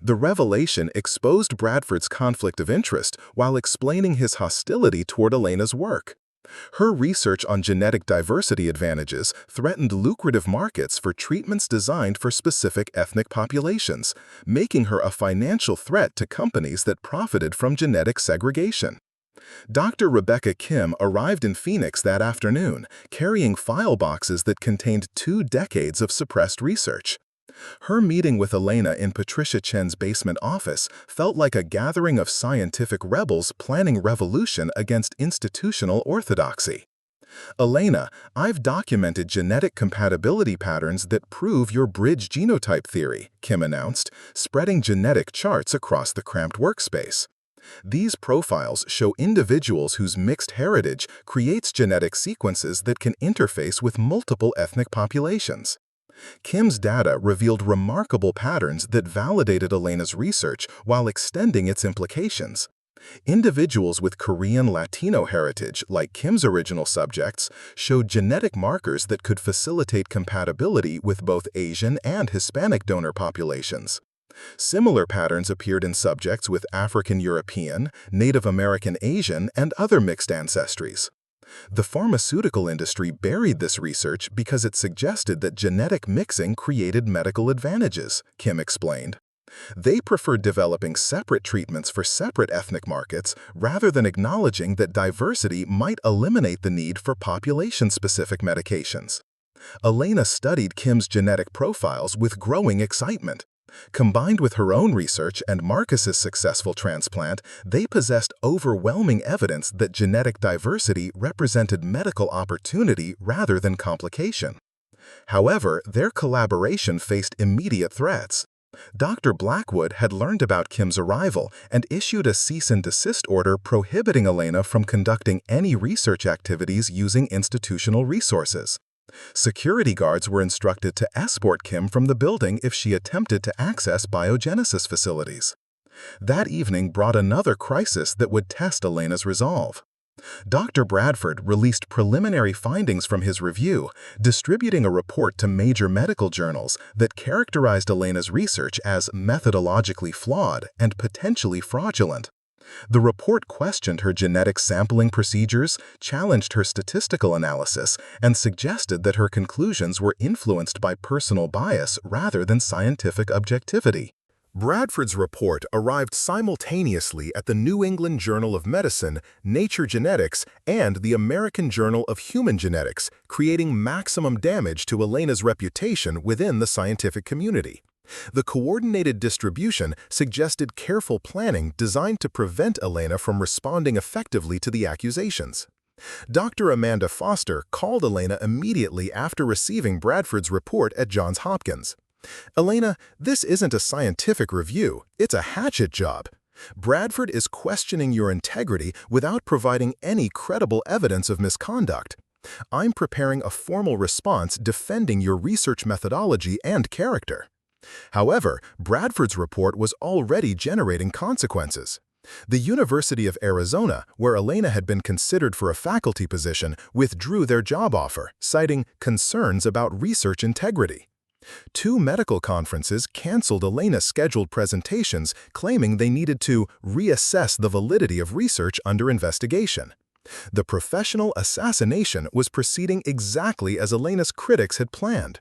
The revelation exposed Bradford's conflict of interest while explaining his hostility toward Elena's work. Her research on genetic diversity advantages threatened lucrative markets for treatments designed for specific ethnic populations, making her a financial threat to companies that profited from genetic segregation. Dr. Rebecca Kim arrived in Phoenix that afternoon, carrying file boxes that contained 2 decades of suppressed research. Her meeting with Elena in Patricia Chen's basement office felt like a gathering of scientific rebels planning revolution against institutional orthodoxy. "Elena, I've documented genetic compatibility patterns that prove your bridge genotype theory," Kim announced, spreading genetic charts across the cramped workspace. "These profiles show individuals whose mixed heritage creates genetic sequences that can interface with multiple ethnic populations." Kim's data revealed remarkable patterns that validated Elena's research while extending its implications. Individuals with Korean Latino heritage, like Kim's original subjects, showed genetic markers that could facilitate compatibility with both Asian and Hispanic donor populations. Similar patterns appeared in subjects with African European, Native American Asian, and other mixed ancestries. The pharmaceutical industry buried this research because it suggested that genetic mixing created medical advantages, Kim explained. They preferred developing separate treatments for separate ethnic markets rather than acknowledging that diversity might eliminate the need for population-specific medications. Elena studied Kim's genetic profiles with growing excitement. Combined with her own research and Marcus's successful transplant, they possessed overwhelming evidence that genetic diversity represented medical opportunity rather than complication. However, their collaboration faced immediate threats. Dr. Blackwood had learned about Kim's arrival and issued a cease and desist order prohibiting Elena from conducting any research activities using institutional resources. Security guards were instructed to escort Kim from the building if she attempted to access Biogenesis facilities. That evening brought another crisis that would test Elena's resolve. Dr. Bradford released preliminary findings from his review, distributing a report to major medical journals that characterized Elena's research as methodologically flawed and potentially fraudulent. The report questioned her genetic sampling procedures, challenged her statistical analysis, and suggested that her conclusions were influenced by personal bias rather than scientific objectivity. Bradford's report arrived simultaneously at the New England Journal of Medicine, Nature Genetics, and the American Journal of Human Genetics, creating maximum damage to Elena's reputation within the scientific community. The coordinated distribution suggested careful planning designed to prevent Elena from responding effectively to the accusations. Dr. Amanda Foster called Elena immediately after receiving Bradford's report at Johns Hopkins. "Elena, this isn't a scientific review, it's a hatchet job. Bradford is questioning your integrity without providing any credible evidence of misconduct. I'm preparing a formal response defending your research methodology and character." However, Bradford's report was already generating consequences. The University of Arizona, where Elena had been considered for a faculty position, withdrew their job offer, citing concerns about research integrity. Two medical conferences canceled Elena's scheduled presentations, claiming they needed to reassess the validity of research under investigation. The professional assassination was proceeding exactly as Elena's critics had planned.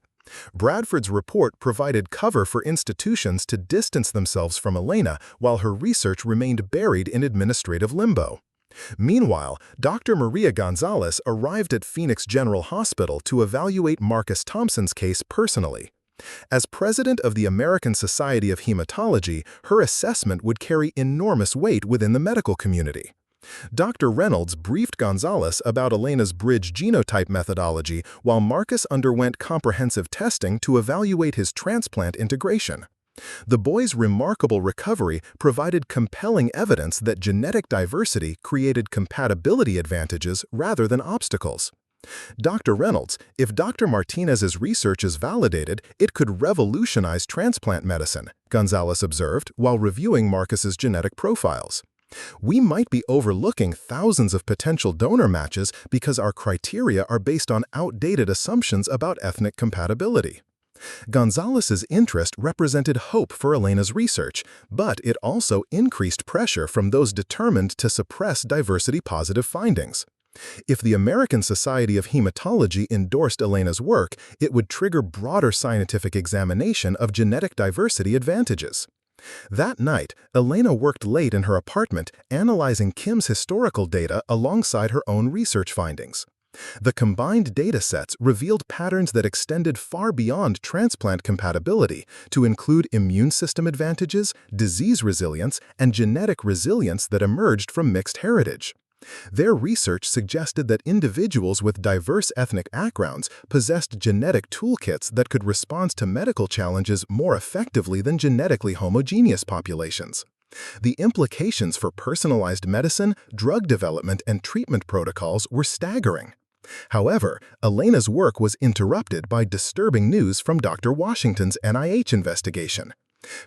Bradford's report provided cover for institutions to distance themselves from Elena while her research remained buried in administrative limbo. Meanwhile, Dr. Maria Gonzalez arrived at Phoenix General Hospital to evaluate Marcus Thompson's case personally. As president of the American Society of Hematology, her assessment would carry enormous weight within the medical community. Dr. Reynolds briefed Gonzalez about Elena's bridge genotype methodology while Marcus underwent comprehensive testing to evaluate his transplant integration. The boy's remarkable recovery provided compelling evidence that genetic diversity created compatibility advantages rather than obstacles. Dr. Reynolds, if Dr. Martinez's research is validated, it could revolutionize transplant medicine, Gonzalez observed while reviewing Marcus's genetic profiles. "We might be overlooking thousands of potential donor matches because our criteria are based on outdated assumptions about ethnic compatibility." Gonzalez's interest represented hope for Elena's research, but it also increased pressure from those determined to suppress diversity-positive findings. If the American Society of Hematology endorsed Elena's work, it would trigger broader scientific examination of genetic diversity advantages. That night, Elena worked late in her apartment, analyzing Kim's historical data alongside her own research findings. The combined data sets revealed patterns that extended far beyond transplant compatibility to include immune system advantages, disease resilience, and genetic resilience that emerged from mixed heritage. Their research suggested that individuals with diverse ethnic backgrounds possessed genetic toolkits that could respond to medical challenges more effectively than genetically homogeneous populations. The implications for personalized medicine, drug development, and treatment protocols were staggering. However, Elena's work was interrupted by disturbing news from Dr. Washington's NIH investigation.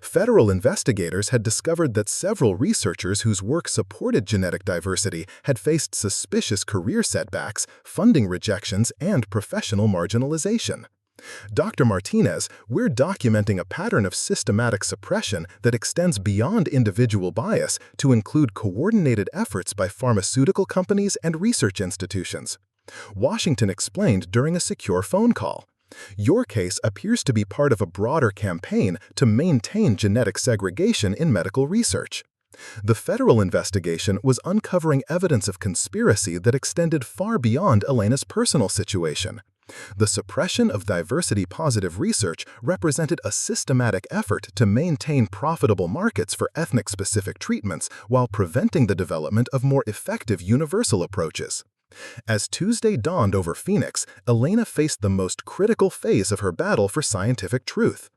Federal investigators had discovered that several researchers whose work supported genetic diversity had faced suspicious career setbacks, funding rejections, and professional marginalization. "Dr. Martinez, we're documenting a pattern of systematic suppression that extends beyond individual bias to include coordinated efforts by pharmaceutical companies and research institutions," Washington explained during a secure phone call. "Your case appears to be part of a broader campaign to maintain genetic segregation in medical research." The federal investigation was uncovering evidence of conspiracy that extended far beyond Elena's personal situation. The suppression of diversity-positive research represented a systematic effort to maintain profitable markets for ethnic-specific treatments while preventing the development of more effective universal approaches. As Tuesday dawned over Phoenix, Elena faced the most critical phase of her battle for scientific truth.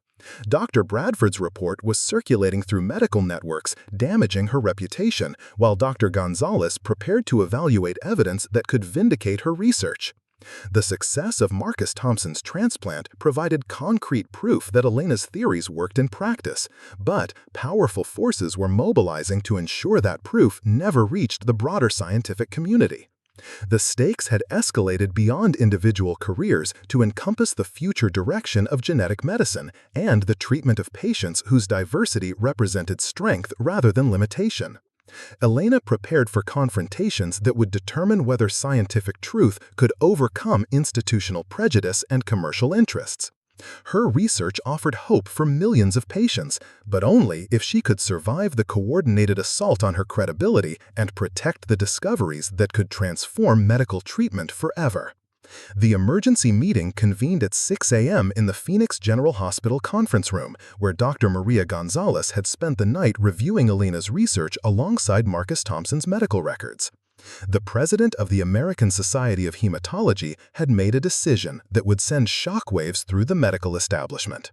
Dr. Bradford's report was circulating through medical networks, damaging her reputation, while Dr. Gonzalez prepared to evaluate evidence that could vindicate her research. The success of Marcus Thompson's transplant provided concrete proof that Elena's theories worked in practice, but powerful forces were mobilizing to ensure that proof never reached the broader scientific community. The stakes had escalated beyond individual careers to encompass the future direction of genetic medicine and the treatment of patients whose diversity represented strength rather than limitation. Elena prepared for confrontations that would determine whether scientific truth could overcome institutional prejudice and commercial interests. Her research offered hope for millions of patients, but only if she could survive the coordinated assault on her credibility and protect the discoveries that could transform medical treatment forever. The emergency meeting convened at 6 a.m. in the Phoenix General Hospital conference room, where Dr. Maria Gonzalez had spent the night reviewing Elena's research alongside Marcus Thompson's medical records. The president of the American Society of Hematology had made a decision that would send shockwaves through the medical establishment.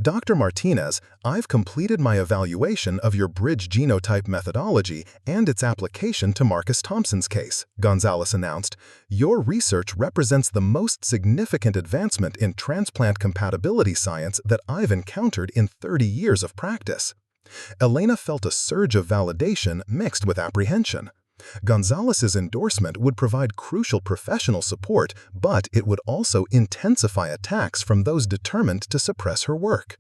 Dr. Martinez, I've completed my evaluation of your bridge genotype methodology and its application to Marcus Thompson's case, Gonzalez announced. Your research represents the most significant advancement in transplant compatibility science that I've encountered in 30 years of practice. Elena felt a surge of validation mixed with apprehension. Gonzalez's endorsement would provide crucial professional support, but it would also intensify attacks from those determined to suppress her work.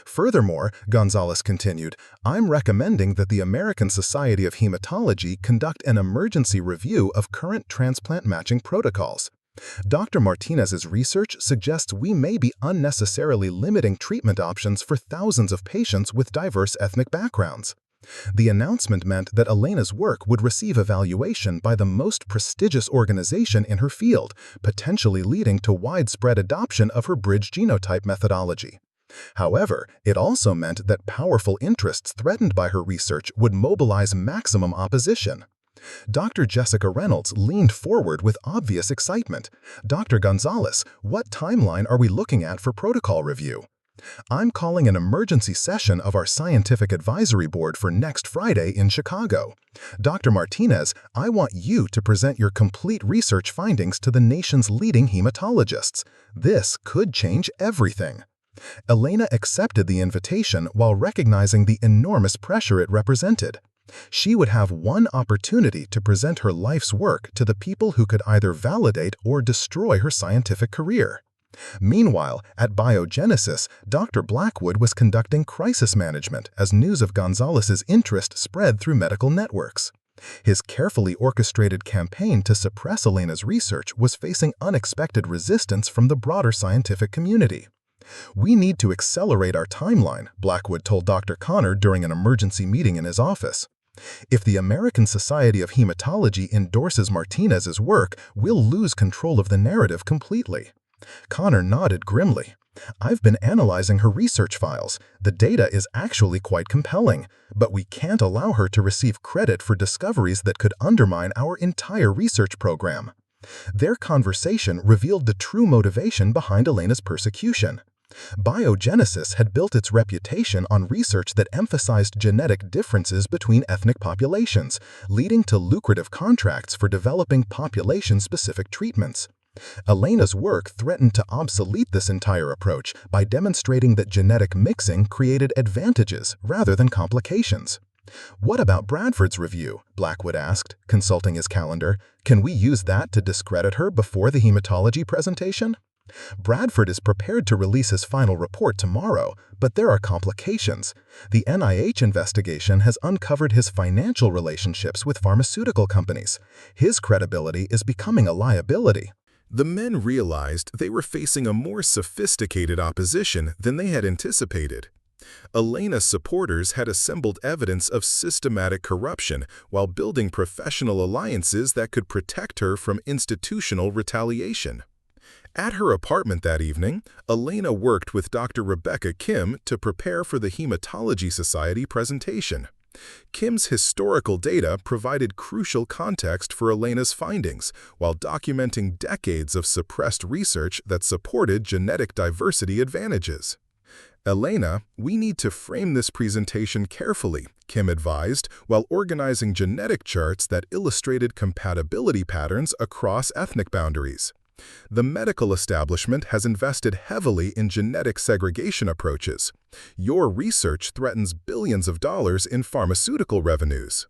Furthermore, Gonzalez continued, I'm recommending that the American Society of Hematology conduct an emergency review of current transplant matching protocols. Dr. Martinez's research suggests we may be unnecessarily limiting treatment options for thousands of patients with diverse ethnic backgrounds. The announcement meant that Elena's work would receive evaluation by the most prestigious organization in her field, potentially leading to widespread adoption of her bridge genotype methodology. However, it also meant that powerful interests threatened by her research would mobilize maximum opposition. Dr. Jessica Reynolds leaned forward with obvious excitement. Dr. Gonzalez, what timeline are we looking at for protocol review? I'm calling an emergency session of our scientific advisory board for next Friday in Chicago. Dr. Martinez, I want you to present your complete research findings to the nation's leading hematologists. This could change everything. Elena accepted the invitation while recognizing the enormous pressure it represented. She would have one opportunity to present her life's work to the people who could either validate or destroy her scientific career. Meanwhile, at Biogenesis, Dr. Blackwood was conducting crisis management as news of Gonzalez's interest spread through medical networks. His carefully orchestrated campaign to suppress Elena's research was facing unexpected resistance from the broader scientific community. We need to accelerate our timeline, Blackwood told Dr. Connor during an emergency meeting in his office. If the American Society of Hematology endorses Martinez's work, we'll lose control of the narrative completely. Connor nodded grimly. I've been analyzing her research files. The data is actually quite compelling, but we can't allow her to receive credit for discoveries that could undermine our entire research program. Their conversation revealed the true motivation behind Elena's persecution. Biogenesis had built its reputation on research that emphasized genetic differences between ethnic populations, leading to lucrative contracts for developing population-specific treatments. Elena's work threatened to obsolete this entire approach by demonstrating that genetic mixing created advantages rather than complications. What about Bradford's review? Blackwood asked, consulting his calendar. Can we use that to discredit her before the hematology presentation? Bradford is prepared to release his final report tomorrow, but there are complications. The NIH investigation has uncovered his financial relationships with pharmaceutical companies. His credibility is becoming a liability. The men realized they were facing a more sophisticated opposition than they had anticipated. Elena's supporters had assembled evidence of systematic corruption while building professional alliances that could protect her from institutional retaliation. At her apartment that evening, Elena worked with Dr. Rebecca Kim to prepare for the Hematology Society presentation. Kim's historical data provided crucial context for Elena's findings, while documenting decades of suppressed research that supported genetic diversity advantages. Elena, we need to frame this presentation carefully, Kim advised, while organizing genetic charts that illustrated compatibility patterns across ethnic boundaries. The medical establishment has invested heavily in genetic segregation approaches. Your research threatens billions of dollars in pharmaceutical revenues.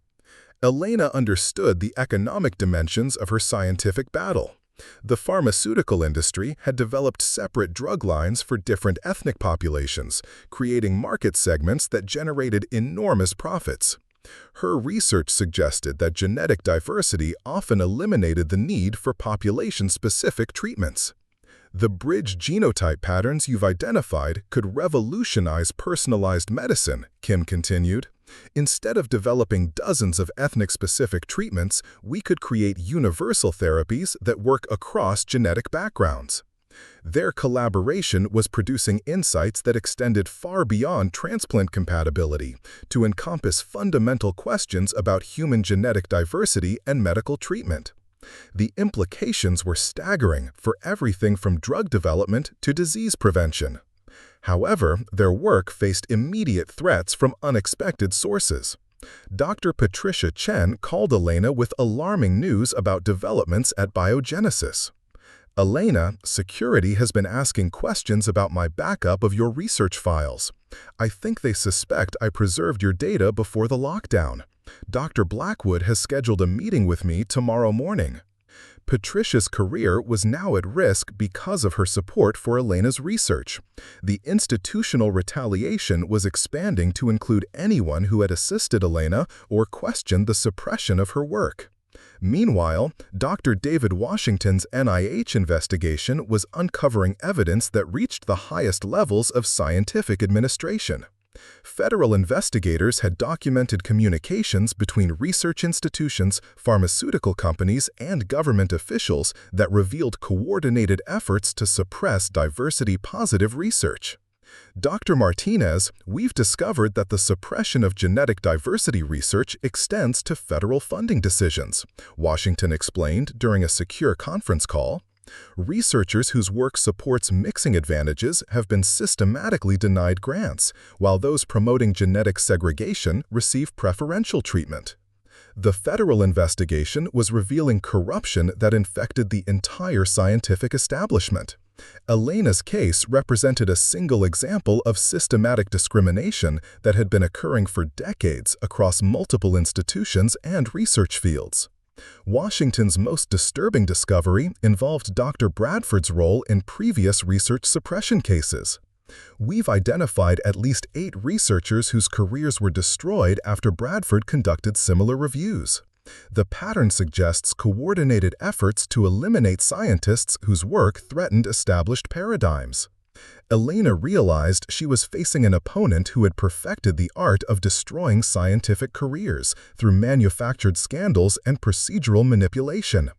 Elena understood the economic dimensions of her scientific battle. The pharmaceutical industry had developed separate drug lines for different ethnic populations, creating market segments that generated enormous profits. Her research suggested that genetic diversity often eliminated the need for population-specific treatments. The bridge genotype patterns you've identified could revolutionize personalized medicine, Kim continued. Instead of developing dozens of ethnic-specific treatments, we could create universal therapies that work across genetic backgrounds. Their collaboration was producing insights that extended far beyond transplant compatibility to encompass fundamental questions about human genetic diversity and medical treatment. The implications were staggering for everything from drug development to disease prevention. However, their work faced immediate threats from unexpected sources. Dr. Patricia Chen called Elena with alarming news about developments at Biogenesis. Elena, security has been asking questions about my backup of your research files. I think they suspect I preserved your data before the lockdown. Dr. Blackwood has scheduled a meeting with me tomorrow morning. Patricia's career was now at risk because of her support for Elena's research. The institutional retaliation was expanding to include anyone who had assisted Elena or questioned the suppression of her work. Meanwhile, Dr. David Washington's NIH investigation was uncovering evidence that reached the highest levels of scientific administration. Federal investigators had documented communications between research institutions, pharmaceutical companies, and government officials that revealed coordinated efforts to suppress diversity-positive research. Dr. Martinez, we've discovered that the suppression of genetic diversity research extends to federal funding decisions, Washington explained during a secure conference call. Researchers whose work supports mixing advantages have been systematically denied grants, while those promoting genetic segregation receive preferential treatment. The federal investigation was revealing corruption that infected the entire scientific establishment. Elena's case represented a single example of systematic discrimination that had been occurring for decades across multiple institutions and research fields. Washington's most disturbing discovery involved Dr. Bradford's role in previous research suppression cases. We've identified at least 8 researchers whose careers were destroyed after Bradford conducted similar reviews. The pattern suggests coordinated efforts to eliminate scientists whose work threatened established paradigms. Elena realized she was facing an opponent who had perfected the art of destroying scientific careers through manufactured scandals and procedural manipulation.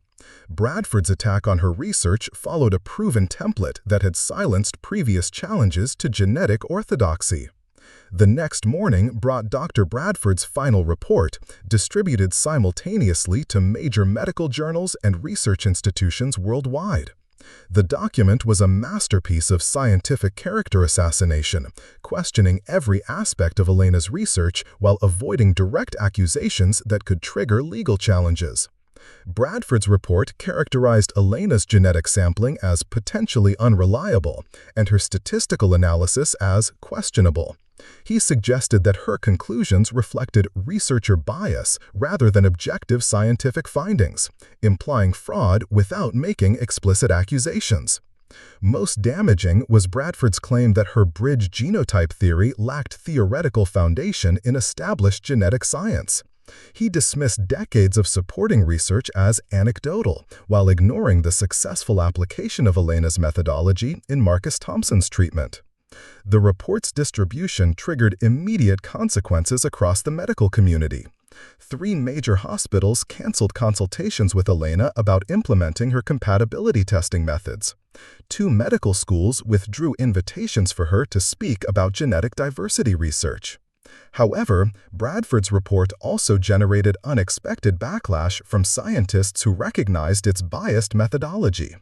Bradford's attack on her research followed a proven template that had silenced previous challenges to genetic orthodoxy. The next morning brought Dr. Bradford's final report, distributed simultaneously to major medical journals and research institutions worldwide. The document was a masterpiece of scientific character assassination, questioning every aspect of Elena's research while avoiding direct accusations that could trigger legal challenges. Bradford's report characterized Elena's genetic sampling as potentially unreliable and her statistical analysis as questionable. He suggested that her conclusions reflected researcher bias rather than objective scientific findings, implying fraud without making explicit accusations. Most damaging was Bradford's claim that her bridge genotype theory lacked theoretical foundation in established genetic science. He dismissed decades of supporting research as anecdotal, while ignoring the successful application of Elena's methodology in Marcus Thompson's treatment. The report's distribution triggered immediate consequences across the medical community. 3 major hospitals canceled consultations with Elena about implementing her compatibility testing methods. 2 medical schools withdrew invitations for her to speak about genetic diversity research. However, Bradford's report also generated unexpected backlash from scientists who recognized its biased methodology.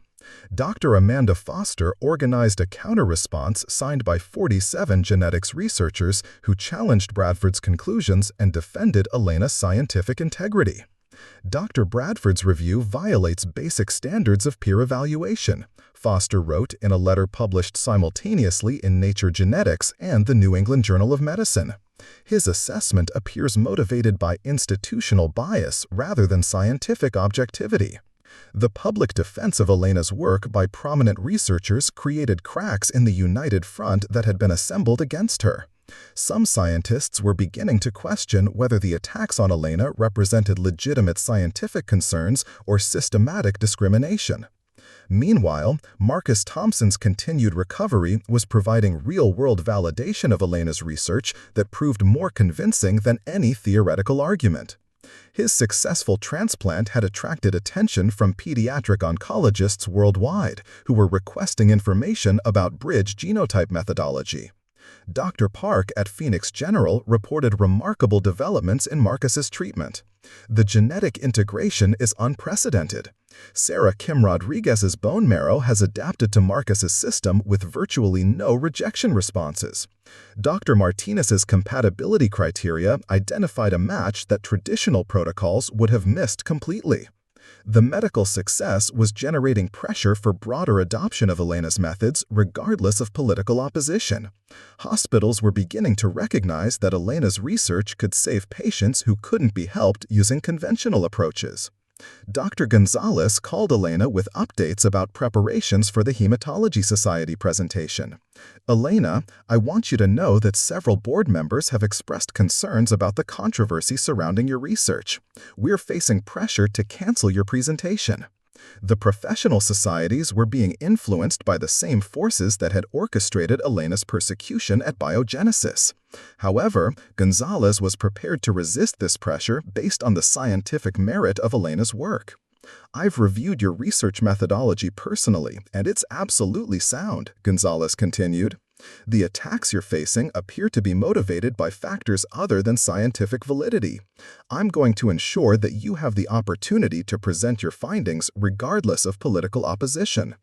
Dr. Amanda Foster organized a counter-response signed by 47 genetics researchers who challenged Bradford's conclusions and defended Elena's scientific integrity. Dr. Bradford's review violates basic standards of peer evaluation, Foster wrote in a letter published simultaneously in Nature Genetics and the New England Journal of Medicine. His assessment appears motivated by institutional bias rather than scientific objectivity. The public defense of Elena's work by prominent researchers created cracks in the united front that had been assembled against her. Some scientists were beginning to question whether the attacks on Elena represented legitimate scientific concerns or systematic discrimination. Meanwhile, Marcus Thompson's continued recovery was providing real-world validation of Elena's research that proved more convincing than any theoretical argument. His successful transplant had attracted attention from pediatric oncologists worldwide who were requesting information about bridge genotype methodology. Dr. Park at Phoenix General reported remarkable developments in Marcus's treatment. The genetic integration is unprecedented. Sarah Kim Rodriguez's bone marrow has adapted to Marcus's system with virtually no rejection responses. Dr. Martinez's compatibility criteria identified a match that traditional protocols would have missed completely. The medical success was generating pressure for broader adoption of Elena's methods regardless of political opposition. Hospitals were beginning to recognize that Elena's research could save patients who couldn't be helped using conventional approaches. Dr. Gonzalez called Elena with updates about preparations for the Hematology Society presentation. "Elena, I want you to know that several board members have expressed concerns about the controversy surrounding your research. We're facing pressure to cancel your presentation." The professional societies were being influenced by the same forces that had orchestrated Elena's persecution at Biogenesis. However, Gonzalez was prepared to resist this pressure based on the scientific merit of Elena's work. "I've reviewed your research methodology personally, and it's absolutely sound," Gonzalez continued. "The attacks you're facing appear to be motivated by factors other than scientific validity. I'm going to ensure that you have the opportunity to present your findings regardless of political opposition."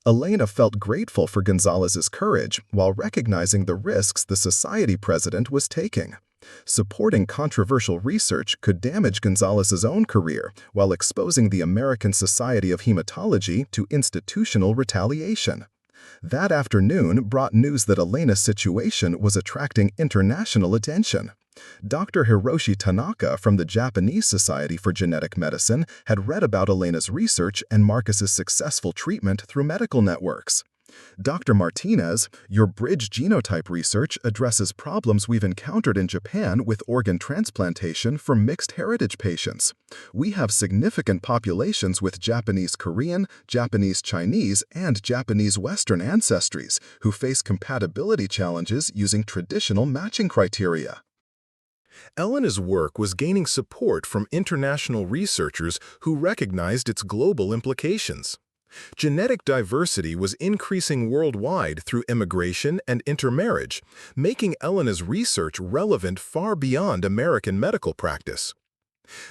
Elena felt grateful for Gonzalez's courage while recognizing the risks the society president was taking. Supporting controversial research could damage Gonzalez's own career while exposing the American Society of Hematology to institutional retaliation. That afternoon brought news that Elena's situation was attracting international attention. Dr. Hiroshi Tanaka from the Japanese Society for Genetic Medicine had read about Elena's research and Marcus's successful treatment through medical networks. "Dr. Martinez, your bridge genotype research addresses problems we've encountered in Japan with organ transplantation for mixed heritage patients. We have significant populations with Japanese Korean, Japanese Chinese, and Japanese Western ancestries who face compatibility challenges using traditional matching criteria." Elena's work was gaining support from international researchers who recognized its global implications. Genetic diversity was increasing worldwide through immigration and intermarriage, making Elena's research relevant far beyond American medical practice.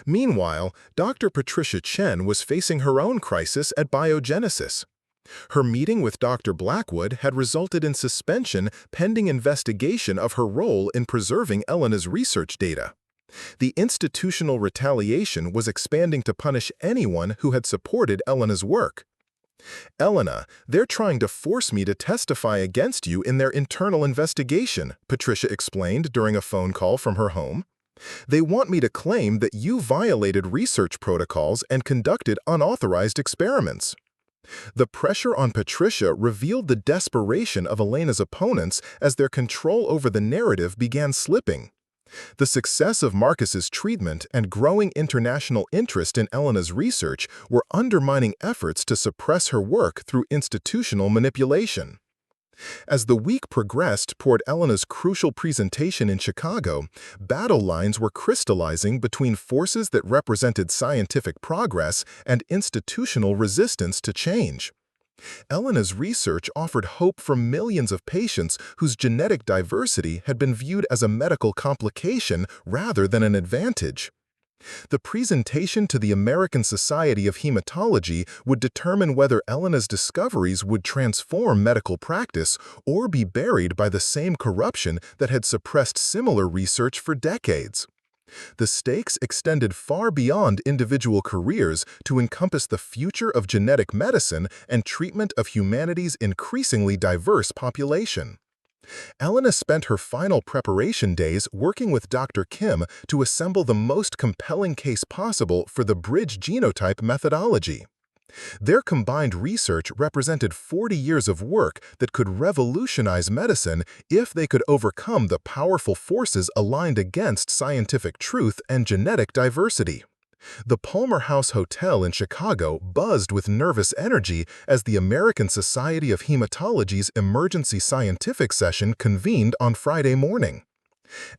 Meanwhile, Dr. Patricia Chen was facing her own crisis at Biogenesis. Her meeting with Dr. Blackwood had resulted in suspension pending investigation of her role in preserving Elena's research data. The institutional retaliation was expanding to punish anyone who had supported Elena's work. "Elena, they're trying to force me to testify against you in their internal investigation," Patricia explained during a phone call from her home. "They want me to claim that you violated research protocols and conducted unauthorized experiments." The pressure on Patricia revealed the desperation of Elena's opponents as their control over the narrative began slipping. The success of Marcus's treatment and growing international interest in Elena's research were undermining efforts to suppress her work through institutional manipulation. As the week progressed toward Elena's crucial presentation in Chicago, battle lines were crystallizing between forces that represented scientific progress and institutional resistance to change. Elena's research offered hope for millions of patients whose genetic diversity had been viewed as a medical complication rather than an advantage. The presentation to the American Society of Hematology would determine whether Elena's discoveries would transform medical practice or be buried by the same corruption that had suppressed similar research for decades. The stakes extended far beyond individual careers to encompass the future of genetic medicine and treatment of humanity's increasingly diverse population. Elena spent her final preparation days working with Dr. Kim to assemble the most compelling case possible for the bridge genotype methodology. Their combined research represented 40 years of work that could revolutionize medicine if they could overcome the powerful forces aligned against scientific truth and genetic diversity. The Palmer House Hotel in Chicago buzzed with nervous energy as the American Society of Hematology's emergency scientific session convened on Friday morning.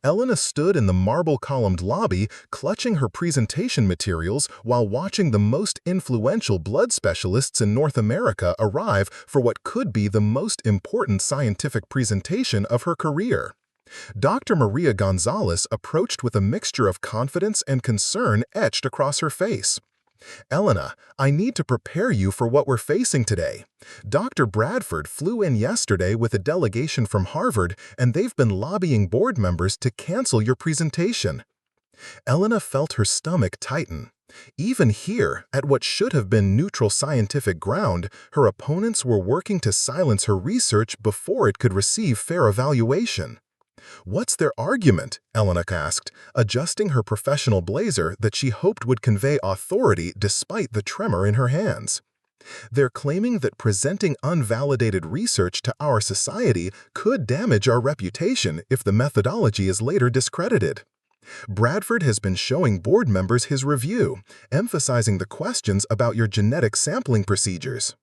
Elena stood in the marble-columned lobby, clutching her presentation materials while watching the most influential blood specialists in North America arrive for what could be the most important scientific presentation of her career. Dr. Maria Gonzalez approached with a mixture of confidence and concern etched across her face. "Elena, I need to prepare you for what we're facing today. Dr. Bradford flew in yesterday with a delegation from Harvard, and they've been lobbying board members to cancel your presentation." Elena felt her stomach tighten. Even here, at what should have been neutral scientific ground, her opponents were working to silence her research before it could receive fair evaluation. "What's their argument?" Elena asked, adjusting her professional blazer that she hoped would convey authority despite the tremor in her hands. "They're claiming that presenting unvalidated research to our society could damage our reputation if the methodology is later discredited. Bradford has been showing board members his review, emphasizing the questions about your genetic sampling procedures."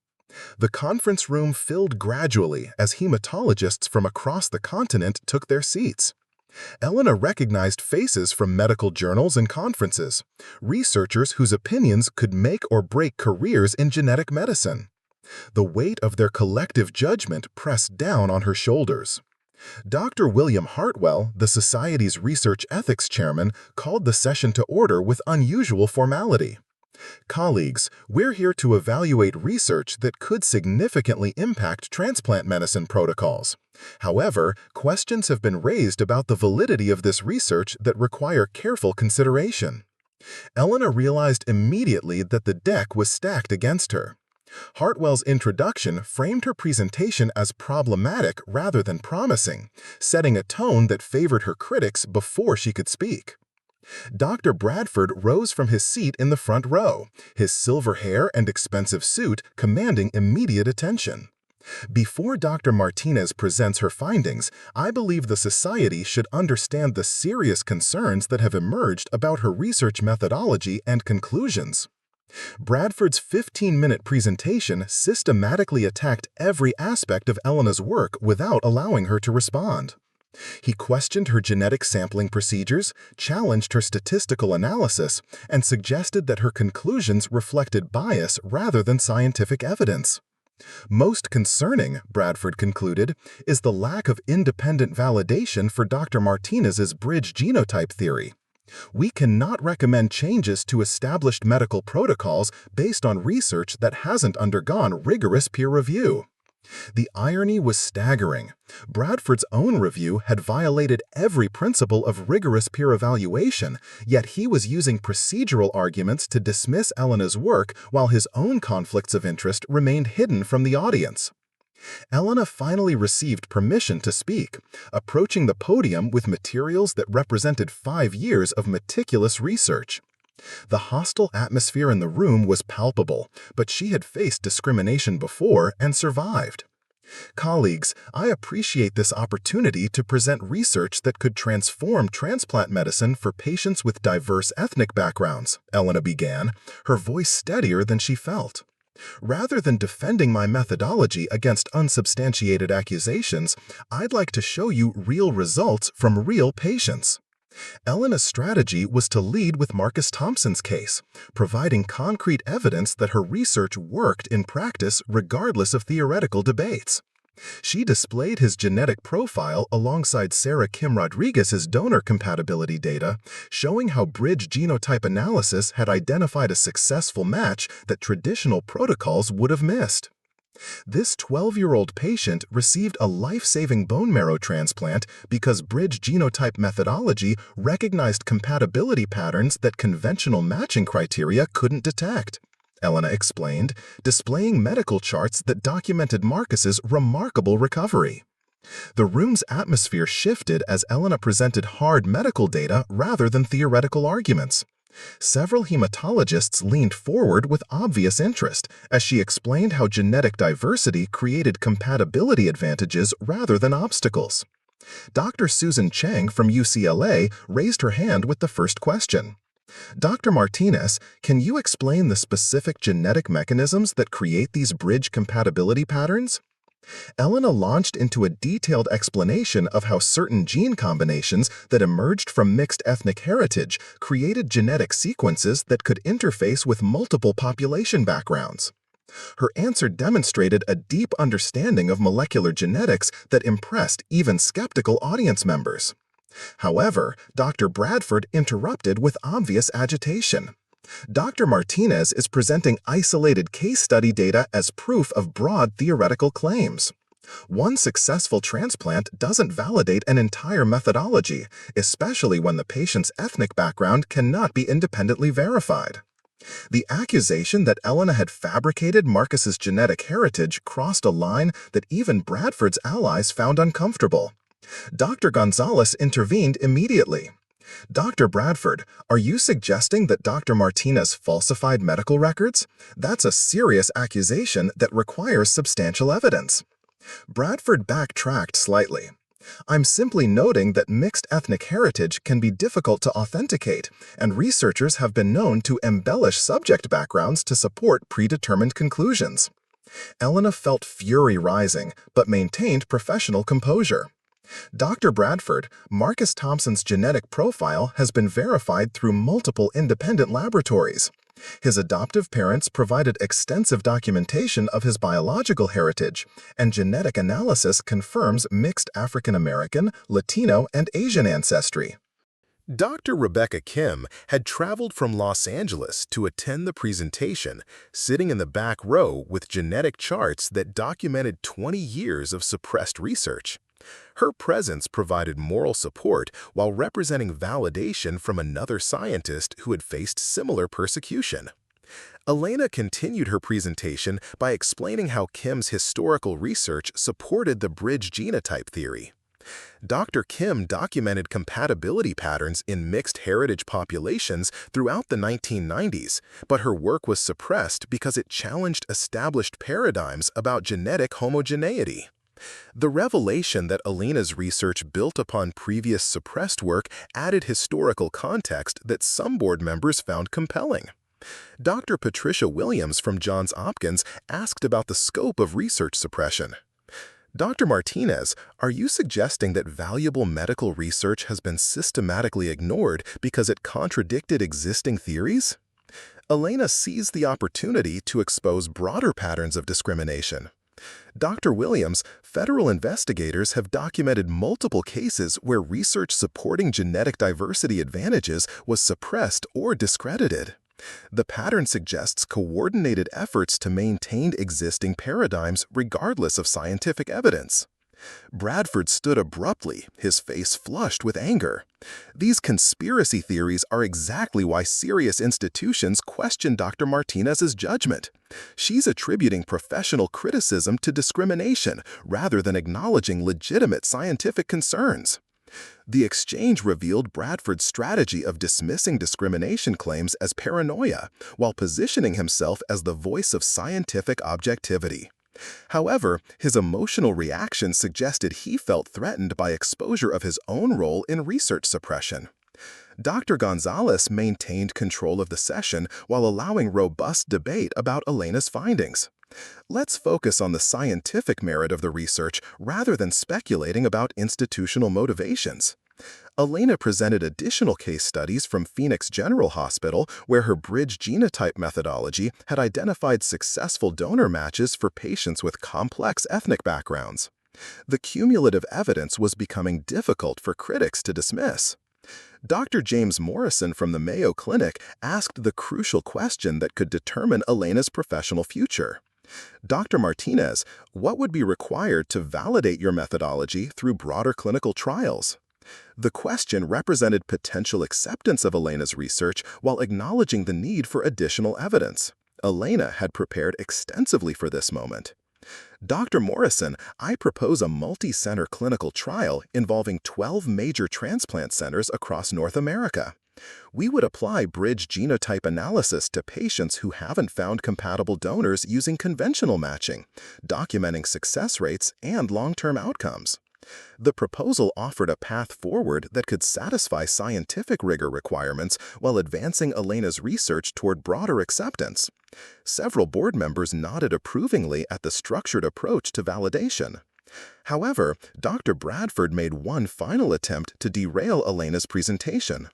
The conference room filled gradually as hematologists from across the continent took their seats. Elena recognized faces from medical journals and conferences, researchers whose opinions could make or break careers in genetic medicine. The weight of their collective judgment pressed down on her shoulders. Dr. William Hartwell, the Society's research ethics chairman, called the session to order with unusual formality. "Colleagues, we're here to evaluate research that could significantly impact transplant medicine protocols. However, questions have been raised about the validity of this research that require careful consideration." Elena realized immediately that the deck was stacked against her. Hartwell's introduction framed her presentation as problematic rather than promising, setting a tone that favored her critics before she could speak. Dr. Bradford rose from his seat in the front row, his silver hair and expensive suit commanding immediate attention. "Before Dr. Martinez presents her findings, I believe the Society should understand the serious concerns that have emerged about her research methodology and conclusions." Bradford's 15-minute presentation systematically attacked every aspect of Elena's work without allowing her to respond. He questioned her genetic sampling procedures, challenged her statistical analysis, and suggested that her conclusions reflected bias rather than scientific evidence. "Most concerning," Bradford concluded, "is the lack of independent validation for Dr. Martinez's bridge genotype theory. We cannot recommend changes to established medical protocols based on research that hasn't undergone rigorous peer review." The irony was staggering. Bradford's own review had violated every principle of rigorous peer evaluation, yet he was using procedural arguments to dismiss Elena's work while his own conflicts of interest remained hidden from the audience. Elena finally received permission to speak, approaching the podium with materials that represented 5 years of meticulous research. The hostile atmosphere in the room was palpable, but she had faced discrimination before and survived. "Colleagues, I appreciate this opportunity to present research that could transform transplant medicine for patients with diverse ethnic backgrounds," Elena began, her voice steadier than she felt. "Rather than defending my methodology against unsubstantiated accusations, I'd like to show you real results from real patients." Elena's strategy was to lead with Marcus Thompson's case, providing concrete evidence that her research worked in practice regardless of theoretical debates. She displayed his genetic profile alongside Sarah Kim Rodriguez's donor compatibility data, showing how bridge genotype analysis had identified a successful match that traditional protocols would have missed. This 12-year-old patient received a life-saving bone marrow transplant because bridge genotype methodology recognized compatibility patterns that conventional matching criteria couldn't detect, Elena explained, displaying medical charts that documented Marcus's remarkable recovery. The room's atmosphere shifted as Elena presented hard medical data rather than theoretical arguments. Several hematologists leaned forward with obvious interest as she explained how genetic diversity created compatibility advantages rather than obstacles. Dr. Susan Chang from UCLA raised her hand with the first question. Dr. Martinez, can you explain the specific genetic mechanisms that create these bridge compatibility patterns? Elena launched into a detailed explanation of how certain gene combinations that emerged from mixed ethnic heritage created genetic sequences that could interface with multiple population backgrounds. Her answer demonstrated a deep understanding of molecular genetics that impressed even skeptical audience members. However, Dr. Bradford interrupted with obvious agitation. Dr. Martinez is presenting isolated case study data as proof of broad theoretical claims. One successful transplant doesn't validate an entire methodology, especially when the patient's ethnic background cannot be independently verified. The accusation that Elena had fabricated Marcus's genetic heritage crossed a line that even Bradford's allies found uncomfortable. Dr. Gonzalez intervened immediately. Dr. Bradford, are you suggesting that Dr. Martinez falsified medical records? That's a serious accusation that requires substantial evidence. Bradford backtracked slightly. I'm simply noting that mixed ethnic heritage can be difficult to authenticate, and researchers have been known to embellish subject backgrounds to support predetermined conclusions. Elena felt fury rising, but maintained professional composure. Dr. Bradford, Marcus Thompson's genetic profile has been verified through multiple independent laboratories. His adoptive parents provided extensive documentation of his biological heritage, and genetic analysis confirms mixed African American, Latino, and Asian ancestry. Dr. Rebecca Kim had traveled from Los Angeles to attend the presentation, sitting in the back row with genetic charts that documented 20 years of suppressed research. Her presence provided moral support while representing validation from another scientist who had faced similar persecution. Elena continued her presentation by explaining how Kim's historical research supported the bridge genotype theory. Dr. Kim documented compatibility patterns in mixed heritage populations throughout the 1990s, but her work was suppressed because it challenged established paradigms about genetic homogeneity. The revelation that Elena's research built upon previous suppressed work added historical context that some board members found compelling. Dr. Patricia Williams from Johns Hopkins asked about the scope of research suppression. Dr. Martinez, are you suggesting that valuable medical research has been systematically ignored because it contradicted existing theories? Elena seized the opportunity to expose broader patterns of discrimination. Dr. Williams, federal investigators have documented multiple cases where research supporting genetic diversity advantages was suppressed or discredited. The pattern suggests coordinated efforts to maintain existing paradigms regardless of scientific evidence. Bradford stood abruptly, his face flushed with anger. These conspiracy theories are exactly why serious institutions question Dr. Martinez's judgment. She's attributing professional criticism to discrimination rather than acknowledging legitimate scientific concerns. The exchange revealed Bradford's strategy of dismissing discrimination claims as paranoia, while positioning himself as the voice of scientific objectivity. However, his emotional reaction suggested he felt threatened by exposure of his own role in research suppression. Dr. Gonzalez maintained control of the session while allowing robust debate about Elena's findings. Let's focus on the scientific merit of the research rather than speculating about institutional motivations. Elena presented additional case studies from Phoenix General Hospital where her bridge genotype methodology had identified successful donor matches for patients with complex ethnic backgrounds. The cumulative evidence was becoming difficult for critics to dismiss. Dr. James Morrison from the Mayo Clinic asked the crucial question that could determine Elena's professional future. Dr. Martinez, what would be required to validate your methodology through broader clinical trials? The question represented potential acceptance of Elena's research while acknowledging the need for additional evidence. Elena had prepared extensively for this moment. Dr. Morrison, I propose a multi-center clinical trial involving 12 major transplant centers across North America. We would apply bridge genotype analysis to patients who haven't found compatible donors using conventional matching, documenting success rates and long-term outcomes. The proposal offered a path forward that could satisfy scientific rigor requirements while advancing Elena's research toward broader acceptance. Several board members nodded approvingly at the structured approach to validation. However, Dr. Bradford made one final attempt to derail Elena's presentation.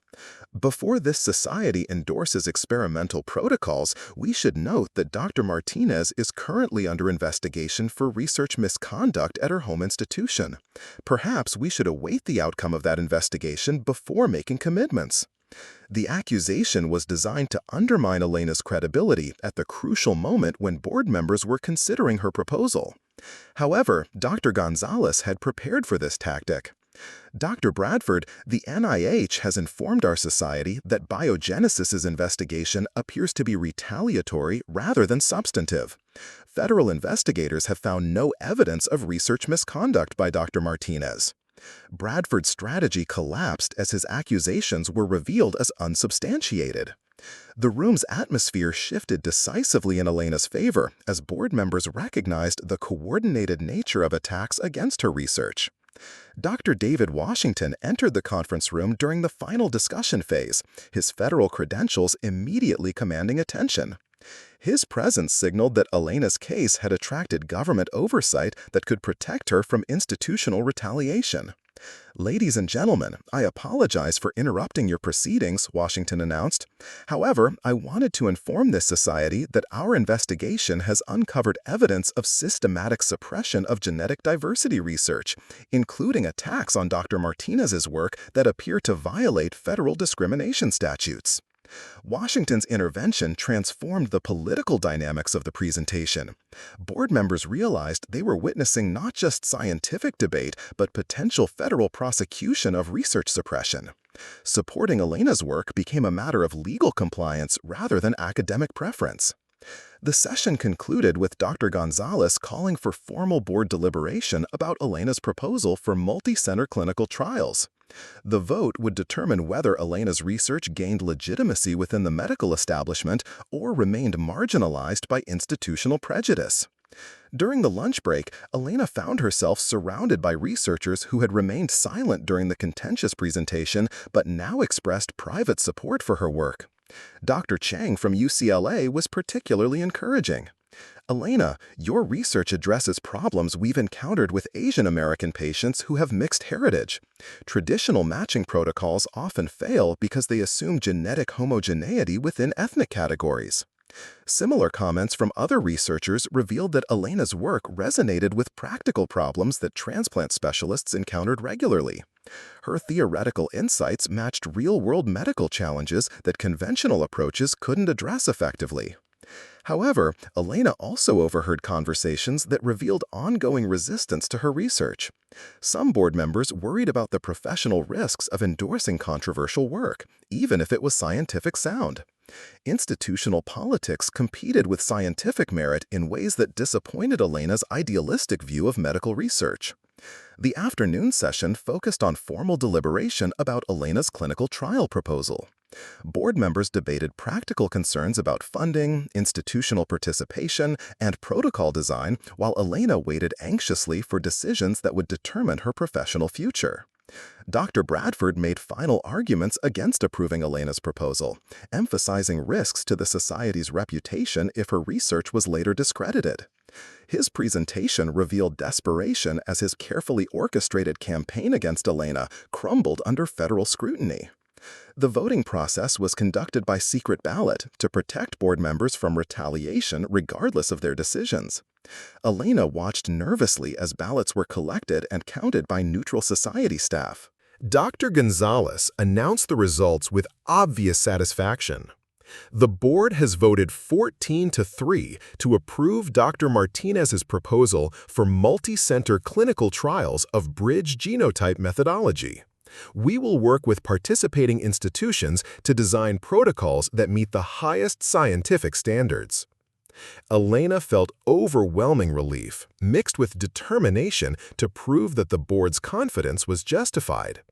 Before this society endorses experimental protocols, we should note that Dr. Martinez is currently under investigation for research misconduct at her home institution. Perhaps we should await the outcome of that investigation before making commitments. The accusation was designed to undermine Elena's credibility at the crucial moment when board members were considering her proposal. However, Dr. Gonzalez had prepared for this tactic. Dr. Bradford, the NIH has informed our society that Biogenesis's investigation appears to be retaliatory rather than substantive. Federal investigators have found no evidence of research misconduct by Dr. Martinez. Bradford's strategy collapsed as his accusations were revealed as unsubstantiated. The room's atmosphere shifted decisively in Elena's favor as board members recognized the coordinated nature of attacks against her research. Dr. David Washington entered the conference room during the final discussion phase, his federal credentials immediately commanding attention. His presence signaled that Elena's case had attracted government oversight that could protect her from institutional retaliation. "Ladies and gentlemen, I apologize for interrupting your proceedings," Washington announced. "However, I wanted to inform this society that our investigation has uncovered evidence of systematic suppression of genetic diversity research, including attacks on Dr. Martinez's work that appear to violate federal discrimination statutes." Washington's intervention transformed the political dynamics of the presentation. Board members realized they were witnessing not just scientific debate, but potential federal prosecution of research suppression. Supporting Elena's work became a matter of legal compliance rather than academic preference. The session concluded with Dr. Gonzalez calling for formal board deliberation about Elena's proposal for multi-center clinical trials. The vote would determine whether Elena's research gained legitimacy within the medical establishment or remained marginalized by institutional prejudice. During the lunch break, Elena found herself surrounded by researchers who had remained silent during the contentious presentation but now expressed private support for her work. Dr. Chang from UCLA was particularly encouraging. "Elena, your research addresses problems we've encountered with Asian American patients who have mixed heritage. Traditional matching protocols often fail because they assume genetic homogeneity within ethnic categories." Similar comments from other researchers revealed that Elena's work resonated with practical problems that transplant specialists encountered regularly. Her theoretical insights matched real-world medical challenges that conventional approaches couldn't address effectively. However, Elena also overheard conversations that revealed ongoing resistance to her research. Some board members worried about the professional risks of endorsing controversial work, even if it was scientific sound. Institutional politics competed with scientific merit in ways that disappointed Elena's idealistic view of medical research. The afternoon session focused on formal deliberation about Elena's clinical trial proposal. Board members debated practical concerns about funding, institutional participation, and protocol design, while Elena waited anxiously for decisions that would determine her professional future. Dr. Bradford made final arguments against approving Elena's proposal, emphasizing risks to the society's reputation if her research was later discredited. His presentation revealed desperation as his carefully orchestrated campaign against Elena crumbled under federal scrutiny. The voting process was conducted by secret ballot to protect board members from retaliation regardless of their decisions. Elena watched nervously as ballots were collected and counted by neutral society staff. Dr. Gonzalez announced the results with obvious satisfaction. The board has voted 14-3 to approve Dr. Martinez's proposal for multi-center clinical trials of bridge genotype methodology. We will work with participating institutions to design protocols that meet the highest scientific standards. Elena felt overwhelming relief, mixed with determination to prove that the board's confidence was justified.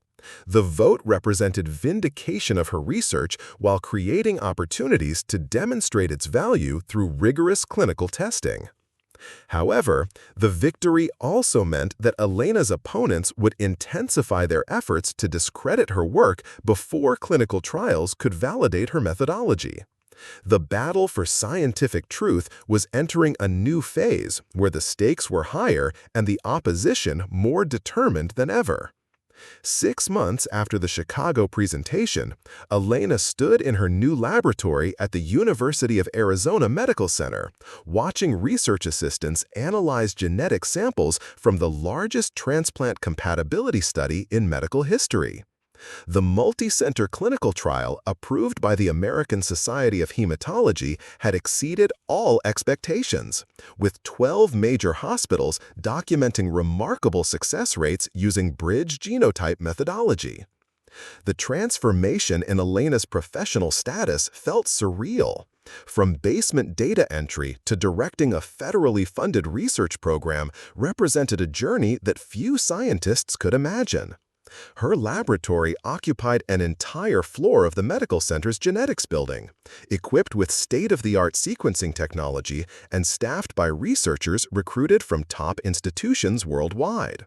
The vote represented vindication of her research while creating opportunities to demonstrate its value through rigorous clinical testing. However, the victory also meant that Elena's opponents would intensify their efforts to discredit her work before clinical trials could validate her methodology. The battle for scientific truth was entering a new phase where the stakes were higher and the opposition more determined than ever. 6 months after the Chicago presentation, Elena stood in her new laboratory at the University of Arizona Medical Center, watching research assistants analyze genetic samples from the largest transplant compatibility study in medical history. The multi-center clinical trial approved by the American Society of Hematology had exceeded all expectations, with 12 major hospitals documenting remarkable success rates using bridge genotype methodology. The transformation in Elena's professional status felt surreal. From basement data entry to directing a federally funded research program represented a journey that few scientists could imagine. Her laboratory occupied an entire floor of the medical center's genetics building, equipped with state-of-the-art sequencing technology and staffed by researchers recruited from top institutions worldwide.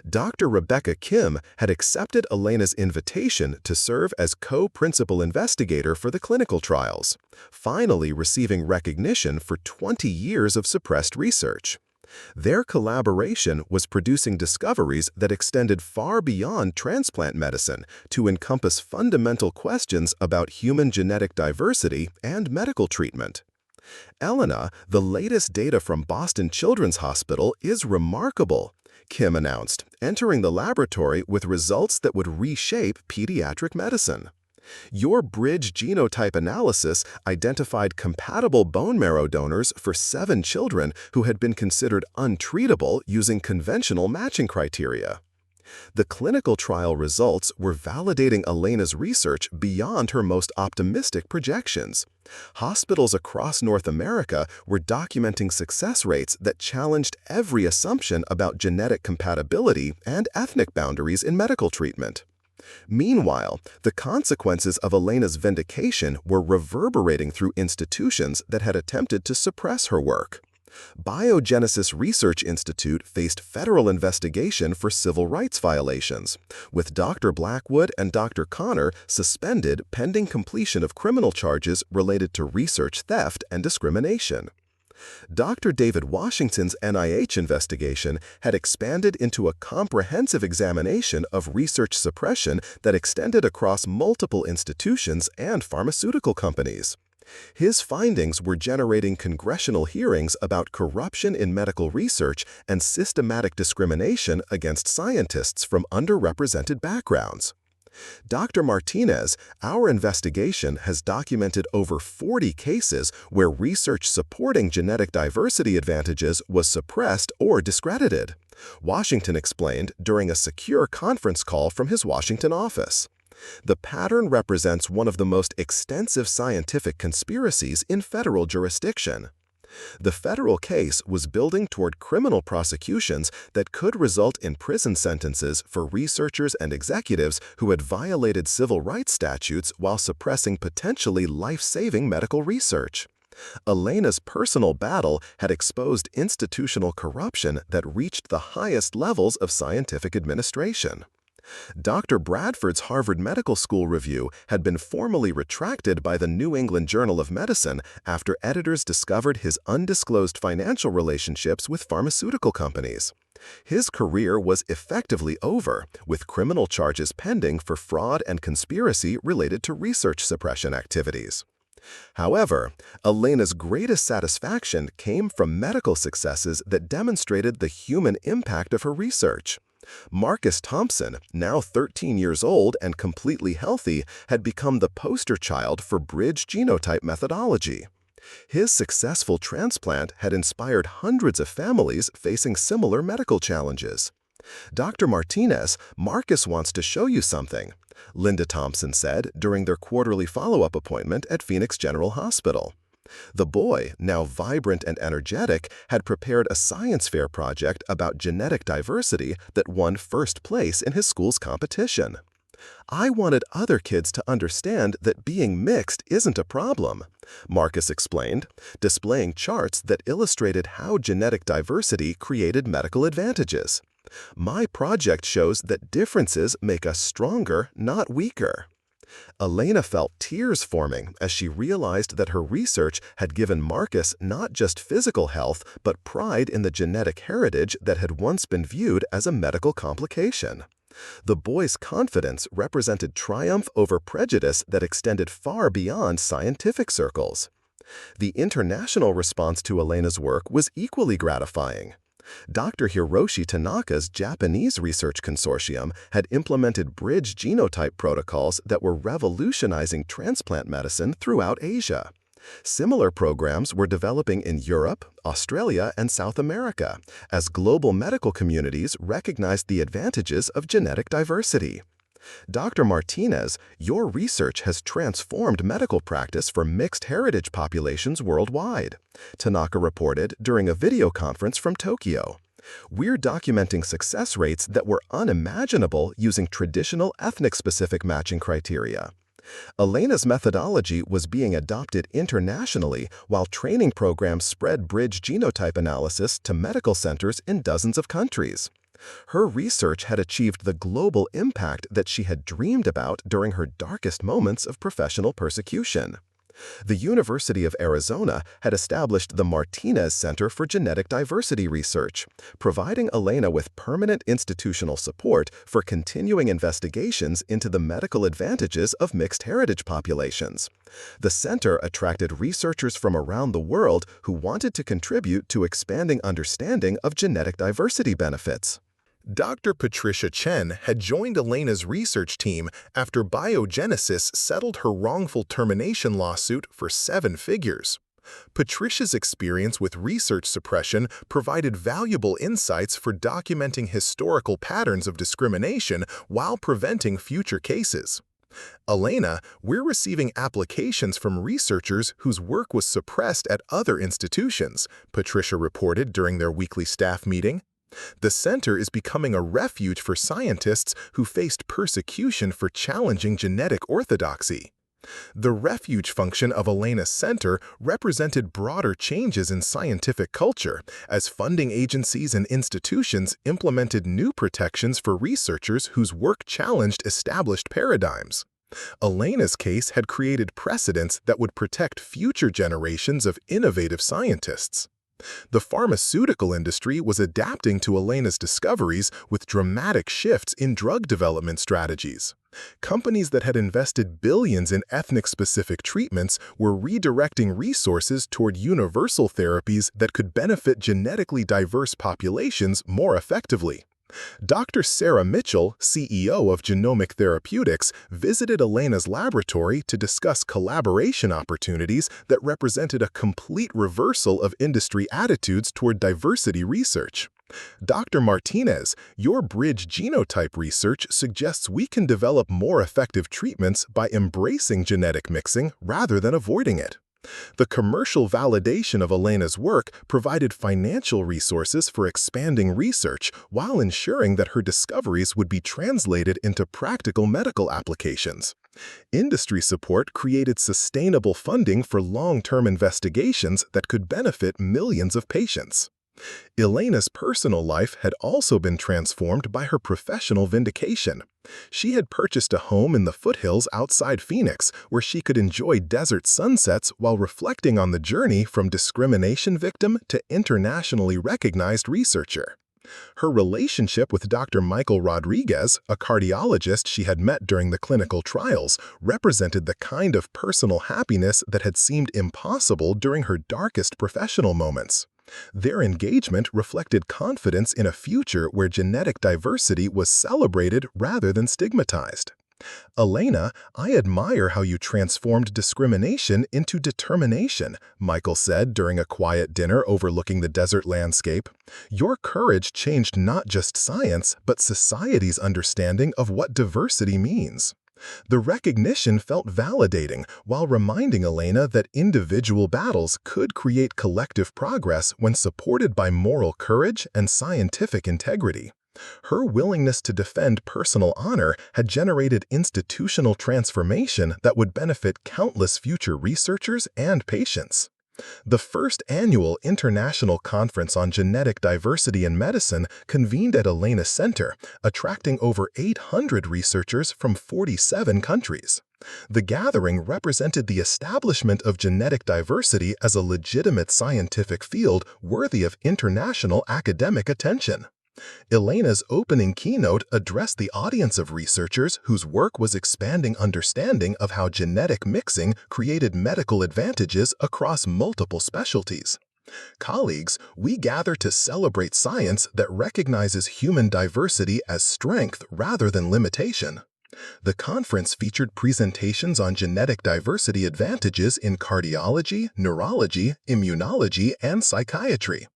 Dr. Rebecca Kim had accepted Elena's invitation to serve as co-principal investigator for the clinical trials, finally receiving recognition for 20 years of suppressed research. Their collaboration was producing discoveries that extended far beyond transplant medicine to encompass fundamental questions about human genetic diversity and medical treatment. Elena, the latest data from Boston Children's Hospital is remarkable, Kim announced, entering the laboratory with results that would reshape pediatric medicine. Your bridge genotype analysis identified compatible bone marrow donors for 7 children who had been considered untreatable using conventional matching criteria. The clinical trial results were validating Elena's research beyond her most optimistic projections. Hospitals across North America were documenting success rates that challenged every assumption about genetic compatibility and ethnic boundaries in medical treatment. Meanwhile, the consequences of Elena's vindication were reverberating through institutions that had attempted to suppress her work. Biogenesis Research Institute faced federal investigation for civil rights violations, with Dr. Blackwood and Dr. Connor suspended pending completion of criminal charges related to research theft and discrimination. Dr. David Washington's NIH investigation had expanded into a comprehensive examination of research suppression that extended across multiple institutions and pharmaceutical companies. His findings were generating congressional hearings about corruption in medical research and systematic discrimination against scientists from underrepresented backgrounds. Dr. Martinez, our investigation has documented over 40 cases where research supporting genetic diversity advantages was suppressed or discredited, Washington explained during a secure conference call from his Washington office. The pattern represents one of the most extensive scientific conspiracies in federal jurisdiction. The federal case was building toward criminal prosecutions that could result in prison sentences for researchers and executives who had violated civil rights statutes while suppressing potentially life-saving medical research. Elena's personal battle had exposed institutional corruption that reached the highest levels of scientific administration. Dr. Bradford's Harvard Medical School review had been formally retracted by the New England Journal of Medicine after editors discovered his undisclosed financial relationships with pharmaceutical companies. His career was effectively over, with criminal charges pending for fraud and conspiracy related to research suppression activities. However, Elena's greatest satisfaction came from medical successes that demonstrated the human impact of her research. Marcus Thompson, now 13 years old and completely healthy, had become the poster child for bridge genotype methodology. His successful transplant had inspired hundreds of families facing similar medical challenges. Dr. Martinez, Marcus wants to show you something, Linda Thompson said during their quarterly follow-up appointment at Phoenix General Hospital. The boy, now vibrant and energetic, had prepared a science fair project about genetic diversity that won first place in his school's competition. I wanted other kids to understand that being mixed isn't a problem, Marcus explained, displaying charts that illustrated how genetic diversity created medical advantages. My project shows that differences make us stronger, not weaker. Elena felt tears forming as she realized that her research had given Marcus not just physical health, but pride in the genetic heritage that had once been viewed as a medical complication. The boy's confidence represented triumph over prejudice that extended far beyond scientific circles. The international response to Elena's work was equally gratifying. Dr. Hiroshi Tanaka's Japanese research consortium had implemented bridge genotype protocols that were revolutionizing transplant medicine throughout Asia. Similar programs were developing in Europe, Australia, and South America, as global medical communities recognized the advantages of genetic diversity. Dr. Martinez, your research has transformed medical practice for mixed heritage populations worldwide, Tanaka reported during a video conference from Tokyo. We're documenting success rates that were unimaginable using traditional ethnic-specific matching criteria. Elena's methodology was being adopted internationally while training programs spread bridge genotype analysis to medical centers in dozens of countries. Her research had achieved the global impact that she had dreamed about during her darkest moments of professional persecution. The University of Arizona had established the Martinez Center for Genetic Diversity Research, providing Elena with permanent institutional support for continuing investigations into the medical advantages of mixed heritage populations. The center attracted researchers from around the world who wanted to contribute to expanding understanding of genetic diversity benefits. Dr. Patricia Chen had joined Elena's research team after Biogenesis settled her wrongful termination lawsuit for 7 figures. Patricia's experience with research suppression provided valuable insights for documenting historical patterns of discrimination while preventing future cases. Elena, we're receiving applications from researchers whose work was suppressed at other institutions, Patricia reported during their weekly staff meeting. The center is becoming a refuge for scientists who faced persecution for challenging genetic orthodoxy. The refuge function of Elena's center represented broader changes in scientific culture as funding agencies and institutions implemented new protections for researchers whose work challenged established paradigms. Elena's case had created precedents that would protect future generations of innovative scientists. The pharmaceutical industry was adapting to Elena's discoveries with dramatic shifts in drug development strategies. Companies that had invested billions in ethnic-specific treatments were redirecting resources toward universal therapies that could benefit genetically diverse populations more effectively. Dr. Sarah Mitchell, CEO of Genomic Therapeutics, visited Elena's laboratory to discuss collaboration opportunities that represented a complete reversal of industry attitudes toward diversity research. Dr. Martinez, your bridge genotype research suggests we can develop more effective treatments by embracing genetic mixing rather than avoiding it. The commercial validation of Elena's work provided financial resources for expanding research while ensuring that her discoveries would be translated into practical medical applications. Industry support created sustainable funding for long-term investigations that could benefit millions of patients. Elena's personal life had also been transformed by her professional vindication. She had purchased a home in the foothills outside Phoenix where she could enjoy desert sunsets while reflecting on the journey from discrimination victim to internationally recognized researcher. Her relationship with Dr. Michael Rodriguez, a cardiologist she had met during the clinical trials, represented the kind of personal happiness that had seemed impossible during her darkest professional moments. Their engagement reflected confidence in a future where genetic diversity was celebrated rather than stigmatized. Elena, I admire how you transformed discrimination into determination, Michael said during a quiet dinner overlooking the desert landscape. Your courage changed not just science, but society's understanding of what diversity means. The recognition felt validating while reminding Elena that individual battles could create collective progress when supported by moral courage and scientific integrity. Her willingness to defend personal honor had generated institutional transformation that would benefit countless future researchers and patients. The first annual International Conference on Genetic Diversity in Medicine convened at Elena Center, attracting over 800 researchers from 47 countries. The gathering represented the establishment of genetic diversity as a legitimate scientific field worthy of international academic attention. Elena's opening keynote addressed the audience of researchers whose work was expanding understanding of how genetic mixing created medical advantages across multiple specialties. Colleagues, we gather to celebrate science that recognizes human diversity as strength rather than limitation. The conference featured presentations on genetic diversity advantages in cardiology, neurology, immunology, and psychiatry.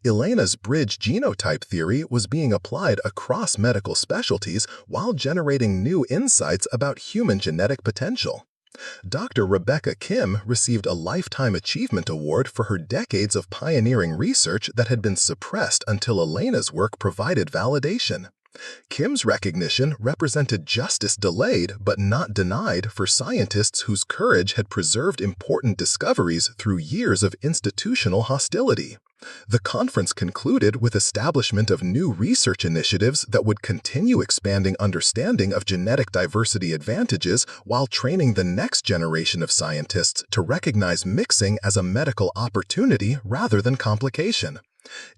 Elena's bridge genotype theory was being applied across medical specialties while generating new insights about human genetic potential. Dr. Rebecca Kim received a Lifetime Achievement Award for her decades of pioneering research that had been suppressed until Elena's work provided validation. Kim's recognition represented justice delayed but not denied for scientists whose courage had preserved important discoveries through years of institutional hostility. The conference concluded with establishment of new research initiatives that would continue expanding understanding of genetic diversity advantages while training the next generation of scientists to recognize mixing as a medical opportunity rather than complication.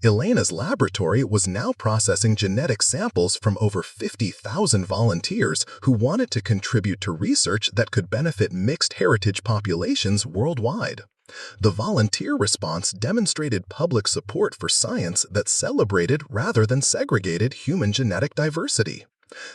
Elena's laboratory was now processing genetic samples from over 50,000 volunteers who wanted to contribute to research that could benefit mixed heritage populations worldwide. The volunteer response demonstrated public support for science that celebrated rather than segregated human genetic diversity.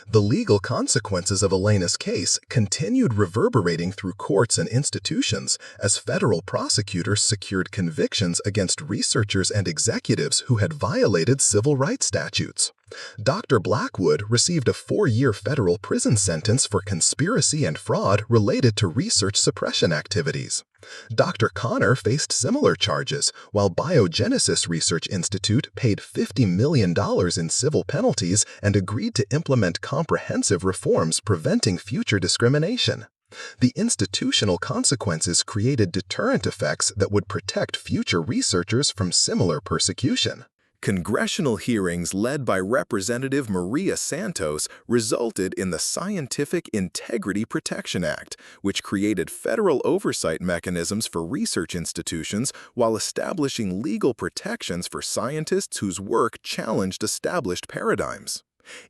The legal consequences of Elena's case continued reverberating through courts and institutions as federal prosecutors secured convictions against researchers and executives who had violated civil rights statutes. Dr. Blackwood received a 4-year federal prison sentence for conspiracy and fraud related to research suppression activities. Dr. Connor faced similar charges, while Biogenesis Research Institute paid $50 million in civil penalties and agreed to implement comprehensive reforms preventing future discrimination. The institutional consequences created deterrent effects that would protect future researchers from similar persecution. Congressional hearings led by Representative Maria Santos resulted in the Scientific Integrity Protection Act, which created federal oversight mechanisms for research institutions while establishing legal protections for scientists whose work challenged established paradigms.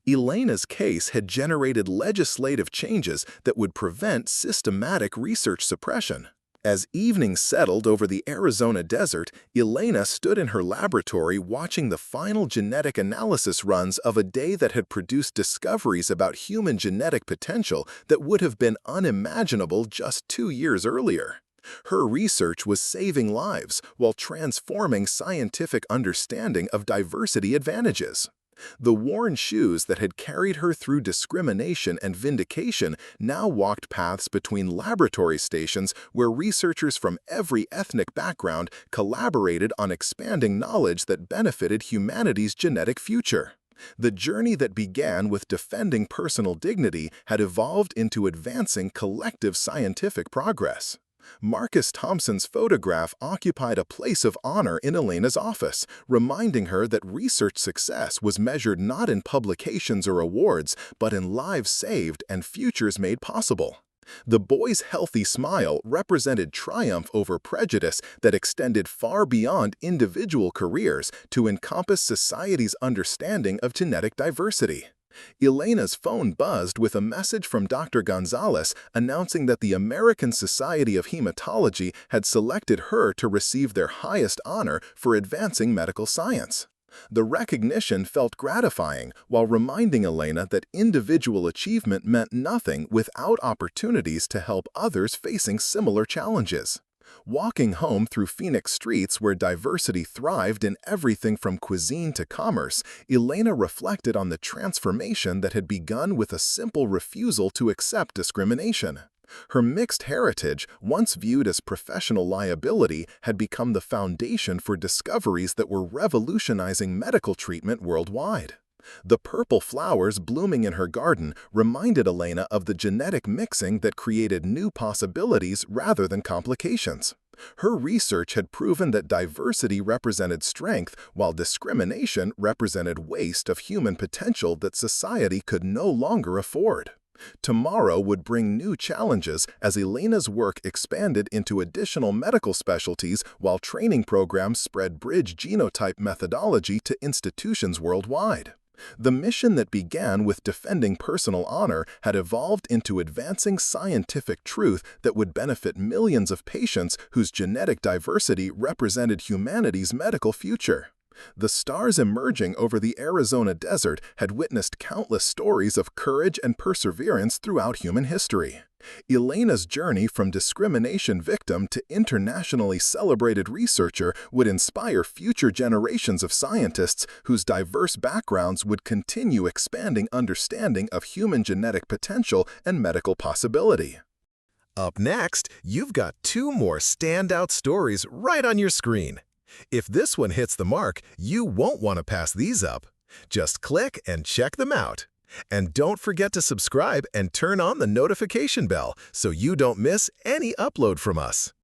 Elena's case had generated legislative changes that would prevent systematic research suppression. As evening settled over the Arizona desert, Elena stood in her laboratory watching the final genetic analysis runs of a day that had produced discoveries about human genetic potential that would have been unimaginable just 2 years earlier. Her research was saving lives while transforming scientific understanding of diversity advantages. The worn shoes that had carried her through discrimination and vindication now walked paths between laboratory stations where researchers from every ethnic background collaborated on expanding knowledge that benefited humanity's genetic future. The journey that began with defending personal dignity had evolved into advancing collective scientific progress. Marcus Thompson's photograph occupied a place of honor in Elena's office, reminding her that research success was measured not in publications or awards, but in lives saved and futures made possible. The boy's healthy smile represented triumph over prejudice that extended far beyond individual careers to encompass society's understanding of genetic diversity. Elena's phone buzzed with a message from Dr. Gonzalez announcing that the American Society of Hematology had selected her to receive their highest honor for advancing medical science. The recognition felt gratifying while reminding Elena that individual achievement meant nothing without opportunities to help others facing similar challenges. Walking home through Phoenix streets where diversity thrived in everything from cuisine to commerce, Elena reflected on the transformation that had begun with a simple refusal to accept discrimination. Her mixed heritage, once viewed as professional liability, had become the foundation for discoveries that were revolutionizing medical treatment worldwide. The purple flowers blooming in her garden reminded Elena of the genetic mixing that created new possibilities rather than complications. Her research had proven that diversity represented strength, while discrimination represented waste of human potential that society could no longer afford. Tomorrow would bring new challenges as Elena's work expanded into additional medical specialties while training programs spread bridge genotype methodology to institutions worldwide. The mission that began with defending personal honor had evolved into advancing scientific truth that would benefit millions of patients whose genetic diversity represented humanity's medical future. The stars emerging over the Arizona desert had witnessed countless stories of courage and perseverance throughout human history. Elena's journey from discrimination victim to internationally celebrated researcher would inspire future generations of scientists whose diverse backgrounds would continue expanding understanding of human genetic potential and medical possibility. Up next, you've got two more standout stories right on your screen. If this one hits the mark, you won't want to pass these up. Just click and check them out. And don't forget to subscribe and turn on the notification bell so you don't miss any upload from us.